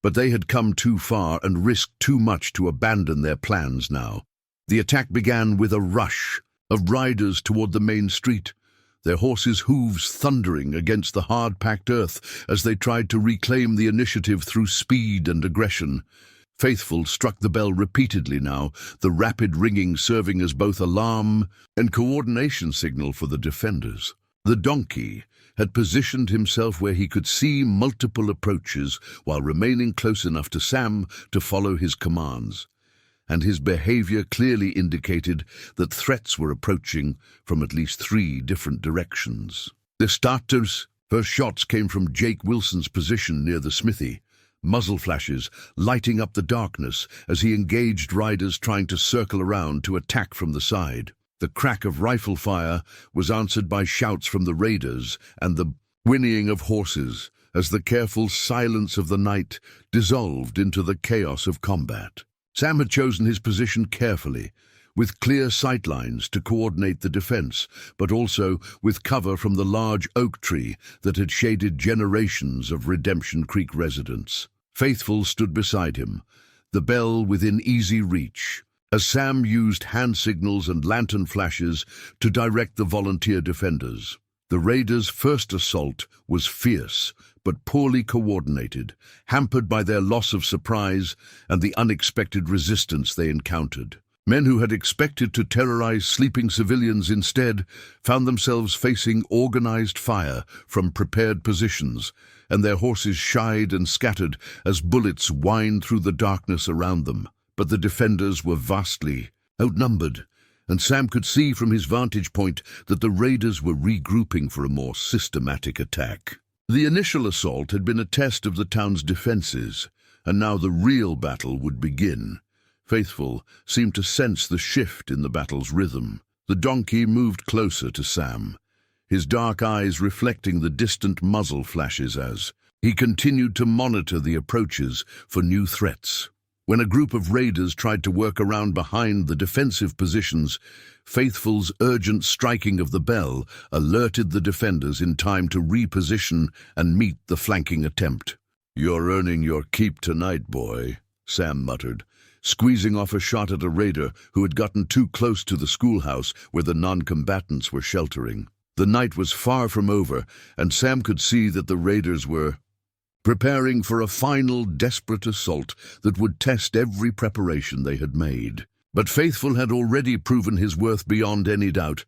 But they had come too far and risked too much to abandon their plans now. The attack began with a rush of riders toward the main street, their horses' hooves thundering against the hard-packed earth as they tried to reclaim the initiative through speed and aggression. Faithful struck the bell repeatedly now, the rapid ringing serving as both alarm and coordination signal for the defenders. The donkey had positioned himself where he could see multiple approaches while remaining close enough to Sam to follow his commands, and his behavior clearly indicated that threats were approaching from at least 3 different directions. The starters' first shots came from Jake Wilson's position near the smithy, muzzle flashes lighting up the darkness as he engaged riders trying to circle around to attack from the side. The crack of rifle fire was answered by shouts from the raiders and the whinnying of horses as the careful silence of the night dissolved into the chaos of combat. Sam had chosen his position carefully, with clear sightlines to coordinate the defense, but also with cover from the large oak tree that had shaded generations of Redemption Creek residents. Faithful stood beside him, the bell within easy reach, as Sam used hand signals and lantern flashes to direct the volunteer defenders. The raiders' first assault was fierce, but poorly coordinated, hampered by their loss of surprise and the unexpected resistance they encountered. Men who had expected to terrorize sleeping civilians instead found themselves facing organized fire from prepared positions, and their horses shied and scattered as bullets whined through the darkness around them. But the defenders were vastly outnumbered, and Sam could see from his vantage point that the raiders were regrouping for a more systematic attack. The initial assault had been a test of the town's defenses, and now the real battle would begin. Faithful seemed to sense the shift in the battle's rhythm. The donkey moved closer to Sam, his dark eyes reflecting the distant muzzle flashes as he continued to monitor the approaches for new threats. When a group of raiders tried to work around behind the defensive positions, Faithful's urgent striking of the bell alerted the defenders in time to reposition and meet the flanking attempt. "You're earning your keep tonight, boy," Sam muttered, squeezing off a shot at a raider who had gotten too close to the schoolhouse where the non-combatants were sheltering. The night was far from over, and Sam could see that the raiders were preparing for a final desperate assault that would test every preparation they had made. But Faithful had already proven his worth beyond any doubt.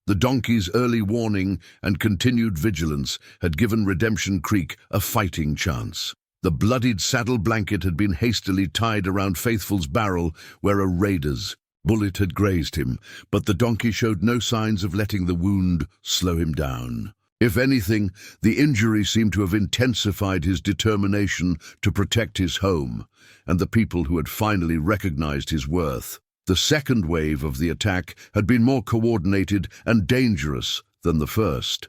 The donkey's early warning and continued vigilance had given Redemption Creek a fighting chance. The bloodied saddle blanket had been hastily tied around Faithful's barrel where a raider's bullet had grazed him, but the donkey showed no signs of letting the wound slow him down. If anything, the injury seemed to have intensified his determination to protect his home and the people who had finally recognized his worth. The second wave of the attack had been more coordinated and dangerous than the first.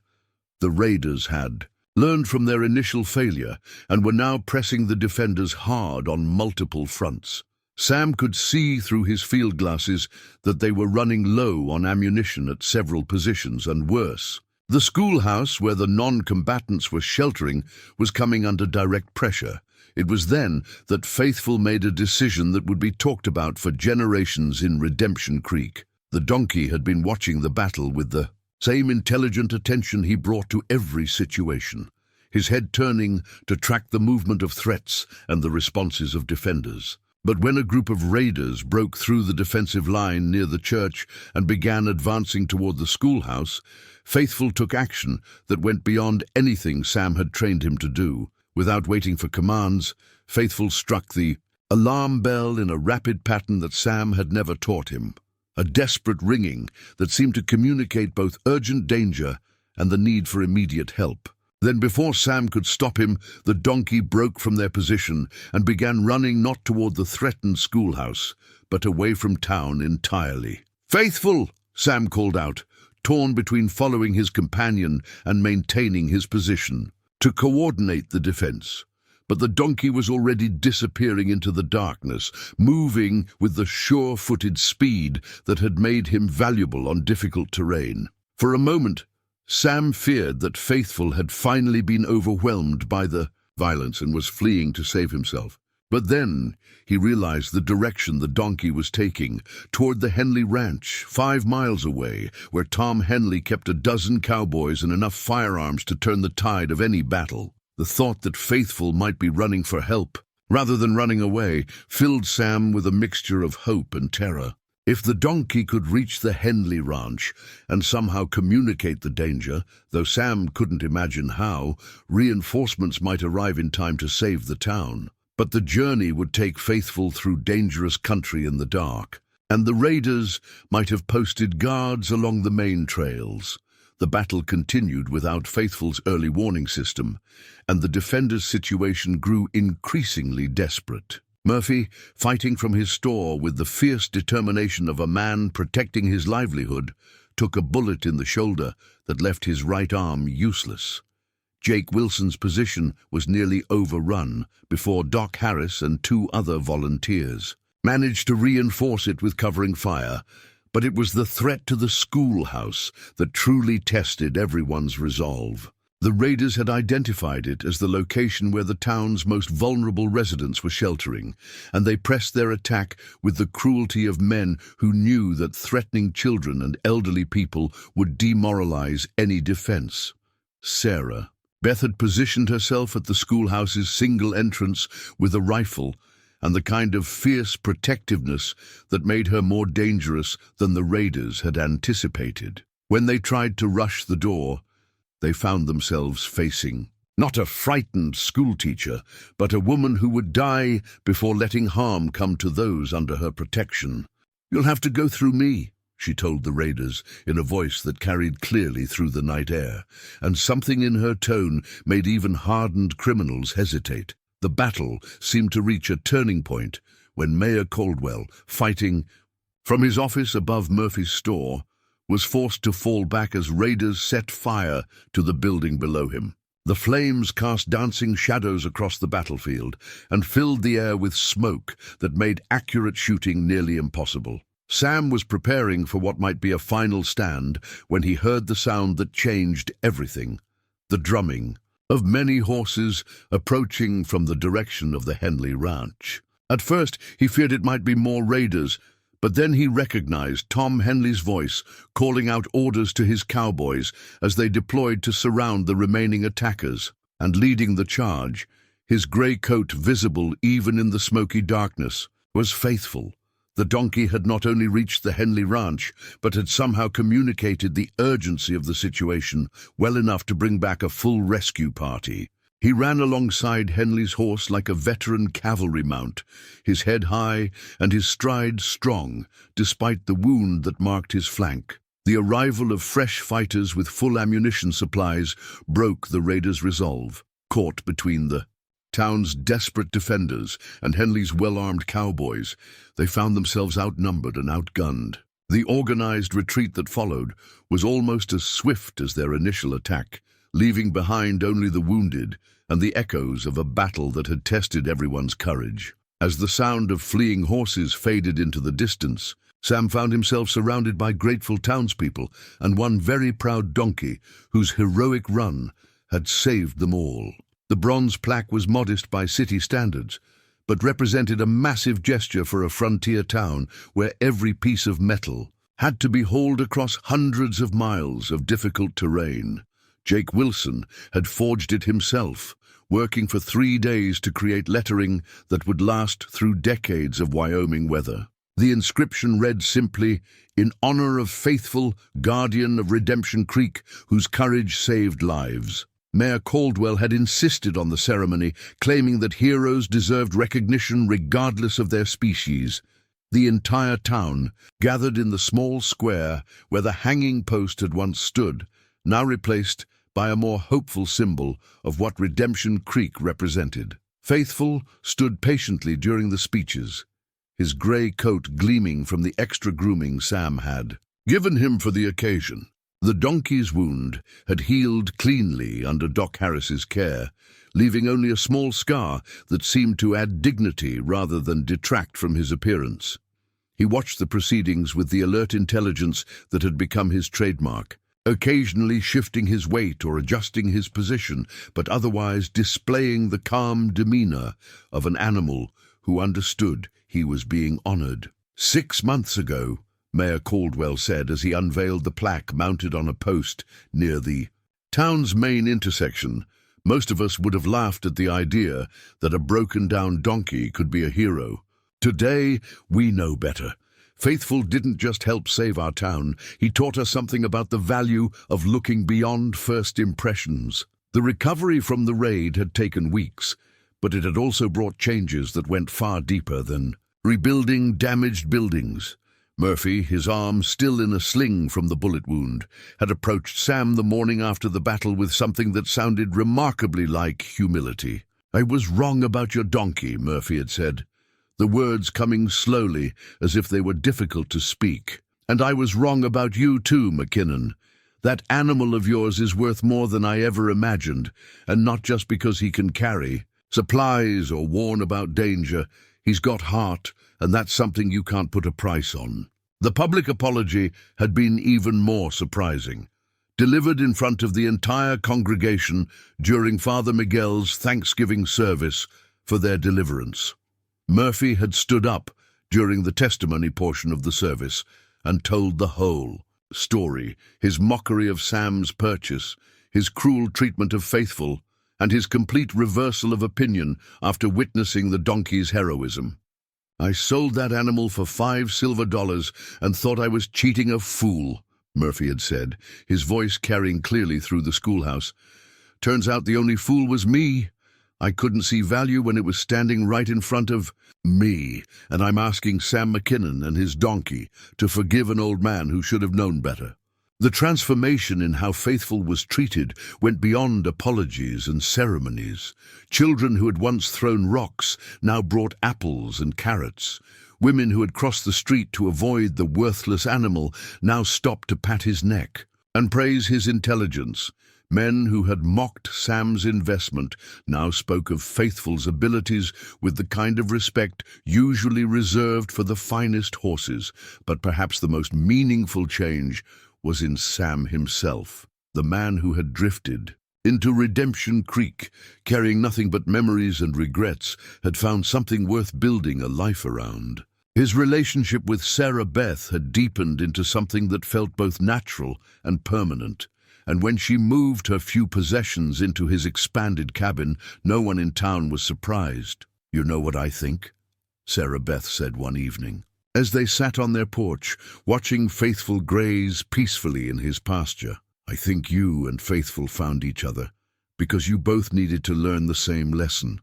The raiders had learned from their initial failure and were now pressing the defenders hard on multiple fronts. Sam could see through his field glasses that they were running low on ammunition at several positions, and worse, the schoolhouse where the non-combatants were sheltering was coming under direct pressure. It was then that Faithful made a decision that would be talked about for generations in Redemption Creek. The donkey had been watching the battle with the same intelligent attention he brought to every situation, his head turning to track the movement of threats and the responses of defenders. But when a group of raiders broke through the defensive line near the church and began advancing toward the schoolhouse, Faithful took action that went beyond anything Sam had trained him to do. Without waiting for commands, Faithful struck the alarm bell in a rapid pattern that Sam had never taught him, a desperate ringing that seemed to communicate both urgent danger and the need for immediate help. Then, before Sam could stop him, the donkey broke from their position and began running not toward the threatened schoolhouse, but away from town entirely. "Faithful!" Sam called out, torn between following his companion and maintaining his position to coordinate the defense. But the donkey was already disappearing into the darkness, moving with the sure-footed speed that had made him valuable on difficult terrain. For a moment, Sam feared that Faithful had finally been overwhelmed by the violence and was fleeing to save himself. But then he realized the direction the donkey was taking, toward the Henley Ranch, 5 miles away, where Tom Henley kept a dozen cowboys and enough firearms to turn the tide of any battle. The thought that Faithful might be running for help, rather than running away, filled Sam with a mixture of hope and terror. If the donkey could reach the Henley Ranch and somehow communicate the danger, though Sam couldn't imagine how, reinforcements might arrive in time to save the town. But the journey would take Faithful through dangerous country in the dark, and the raiders might have posted guards along the main trails. The battle continued without Faithful's early warning system, and the defenders' situation grew increasingly desperate. Murphy, fighting from his store with the fierce determination of a man protecting his livelihood, took a bullet in the shoulder that left his right arm useless. Jake Wilson's position was nearly overrun before Doc Harris and 2 other volunteers managed to reinforce it with covering fire, but it was the threat to the schoolhouse that truly tested everyone's resolve. The raiders had identified it as the location where the town's most vulnerable residents were sheltering, and they pressed their attack with the cruelty of men who knew that threatening children and elderly people would demoralize any defense. Sarah Beth had positioned herself at the schoolhouse's single entrance with a rifle and the kind of fierce protectiveness that made her more dangerous than the raiders had anticipated. When they tried to rush the door, they found themselves facing not a frightened schoolteacher, but a woman who would die before letting harm come to those under her protection. "You'll have to go through me," she told the raiders in a voice that carried clearly through the night air, and something in her tone made even hardened criminals hesitate. The battle seemed to reach a turning point when Mayor Caldwell, fighting from his office above Murphy's store, was forced to fall back as raiders set fire to the building below him. The flames cast dancing shadows across the battlefield and filled the air with smoke that made accurate shooting nearly impossible. Sam was preparing for what might be a final stand when he heard the sound that changed everything, the drumming of many horses approaching from the direction of the Henley Ranch. At first, he feared it might be more raiders, but then he recognized Tom Henley's voice calling out orders to his cowboys as they deployed to surround the remaining attackers. And leading the charge, his gray coat visible even in the smoky darkness, was Faithful, The donkey had not only reached the Henley ranch, but had somehow communicated the urgency of the situation well enough to bring back a full rescue party. He ran alongside Henley's horse like a veteran cavalry mount, his head high and his stride strong, despite the wound that marked his flank. The arrival of fresh fighters with full ammunition supplies broke the raiders' resolve. Caught between the town's desperate defenders and Henley's well-armed cowboys, they found themselves outnumbered and outgunned. The organized retreat that followed was almost as swift as their initial attack, leaving behind only the wounded and the echoes of a battle that had tested everyone's courage. As the sound of fleeing horses faded into the distance, Sam found himself surrounded by grateful townspeople and one very proud donkey whose heroic run had saved them all. The bronze plaque was modest by city standards, but represented a massive gesture for a frontier town where every piece of metal had to be hauled across hundreds of miles of difficult terrain. Jake Wilson had forged it himself, working for 3 days to create lettering that would last through decades of Wyoming weather. The inscription read simply, "In honor of faithful guardian of Redemption Creek, whose courage saved lives." Mayor Caldwell had insisted on the ceremony, claiming that heroes deserved recognition regardless of their species. The entire town gathered in the small square where the hanging post had once stood, now replaced by a more hopeful symbol of what Redemption Creek represented. Faithful stood patiently during the speeches, his gray coat gleaming from the extra grooming Sam had given him for the occasion. The donkey's wound had healed cleanly under Doc Harris's care, leaving only a small scar that seemed to add dignity rather than detract from his appearance. He watched the proceedings with the alert intelligence that had become his trademark, occasionally shifting his weight or adjusting his position, but otherwise displaying the calm demeanor of an animal who understood he was being honored. 6 months ago, Mayor Caldwell said as he unveiled the plaque mounted on a post near the town's main intersection, most of us would have laughed at the idea that a broken-down donkey could be a hero. Today, we know better. Faithful didn't just help save our town, he taught us something about the value of looking beyond first impressions. The recovery from the raid had taken weeks, but it had also brought changes that went far deeper than rebuilding damaged buildings. Murphy, his arm still in a sling from the bullet wound, had approached Sam the morning after the battle with something that sounded remarkably like humility. "I was wrong about your donkey," Murphy had said, the words coming slowly as if they were difficult to speak. "And I was wrong about you too, McKinnon. That animal of yours is worth more than I ever imagined, and not just because he can carry supplies or warn about danger. He's got heart, and that's something you can't put a price on." The public apology had been even more surprising, delivered in front of the entire congregation during Father Miguel's Thanksgiving service for their deliverance. Murphy had stood up during the testimony portion of the service and told the whole story, his mockery of Sam's purchase, his cruel treatment of Faithful, and his complete reversal of opinion after witnessing the donkey's heroism. "I sold that animal for $5 silver and thought I was cheating a fool," Murphy had said, his voice carrying clearly through the schoolhouse. "Turns out the only fool was me. I couldn't see value when it was standing right in front of me, and I'm asking Sam McKinnon and his donkey to forgive an old man who should have known better." The transformation in how Faithful was treated went beyond apologies and ceremonies. Children who had once thrown rocks now brought apples and carrots. Women who had crossed the street to avoid the worthless animal now stopped to pat his neck and praise his intelligence. Men who had mocked Sam's investment now spoke of Faithful's abilities with the kind of respect usually reserved for the finest horses. But perhaps the most meaningful change was in Sam himself, the man who had drifted into Redemption Creek, carrying nothing but memories and regrets, had found something worth building a life around. His relationship with Sarah Beth had deepened into something that felt both natural and permanent. And when she moved her few possessions into his expanded cabin, no one in town was surprised. "You know what I think?" Sarah Beth said one evening. as they sat on their porch, watching Faithful graze peacefully in his pasture. "I think you and Faithful found each other because you both needed to learn the same lesson,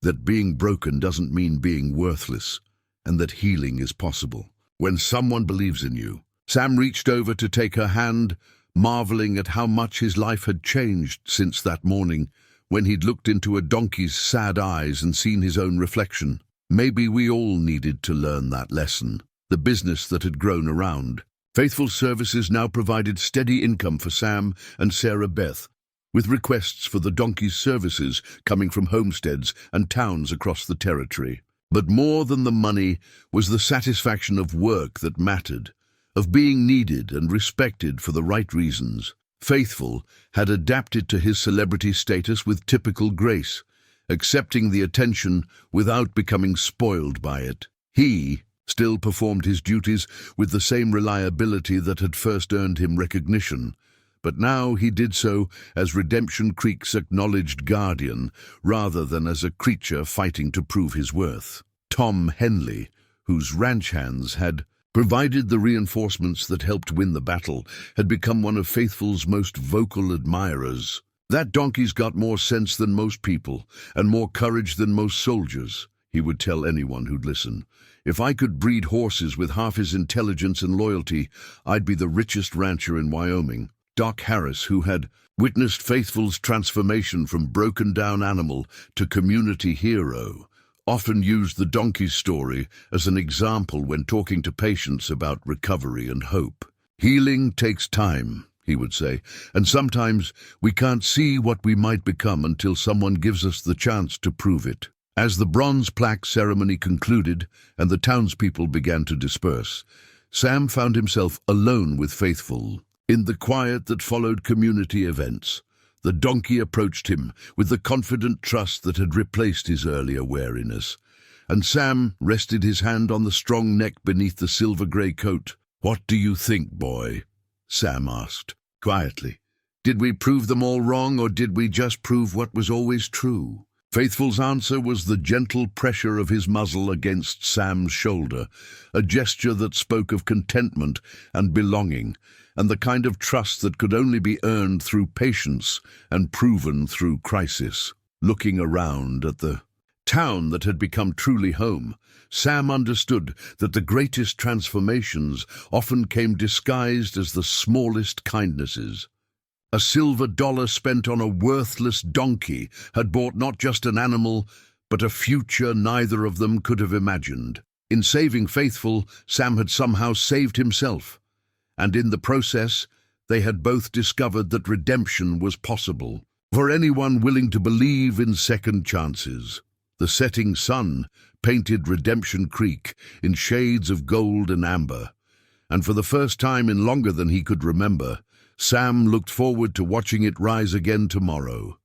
that being broken doesn't mean being worthless, and that healing is possible when someone believes in you." Sam reached over to take her hand, marveling at how much his life had changed since that morning when he'd looked into a donkey's sad eyes and seen his own reflection. Maybe we all needed to learn that lesson. The business that had grown around Faithful Services now provided steady income for Sam and Sarah Beth, with requests for the donkey's services coming from homesteads and towns across the territory. But more than the money was the satisfaction of work that mattered, of being needed and respected for the right reasons. Faithful had adapted to his celebrity status with typical grace, accepting the attention without becoming spoiled by it. He still performed his duties with the same reliability that had first earned him recognition, but now he did so as Redemption Creek's acknowledged guardian, rather than as a creature fighting to prove his worth. Tom Henley, whose ranch hands had provided the reinforcements that helped win the battle, had become one of Faithful's most vocal admirers. "That donkey's got more sense than most people, and more courage than most soldiers," he would tell anyone who'd listen. "If I could breed horses with half his intelligence and loyalty, I'd be the richest rancher in Wyoming." Doc Harris, who had witnessed Faithful's transformation from broken-down animal to community hero, often used the donkey's story as an example when talking to patients about recovery and hope. "Healing takes time," he would say, "and sometimes we can't see what we might become until someone gives us the chance to prove it." As the bronze plaque ceremony concluded and the townspeople began to disperse, Sam found himself alone with Faithful. In the quiet that followed community events, the donkey approached him with the confident trust that had replaced his earlier wariness, and Sam rested his hand on the strong neck beneath the silver-grey coat. "What do you think, boy?" Sam asked, quietly. "Did we prove them all wrong, or did we just prove what was always true?" Faithful's answer was the gentle pressure of his muzzle against Sam's shoulder, a gesture that spoke of contentment and belonging, and the kind of trust that could only be earned through patience and proven through crisis. Looking around at the town that had become truly home, Sam understood that the greatest transformations often came disguised as the smallest kindnesses. A silver dollar spent on a worthless donkey had bought not just an animal, but a future neither of them could have imagined. In saving Faithful, Sam had somehow saved himself, and in the process, they had both discovered that redemption was possible for anyone willing to believe in second chances. The setting sun painted Redemption Creek in shades of gold and amber, and for the first time in longer than he could remember, Sam looked forward to watching it rise again tomorrow.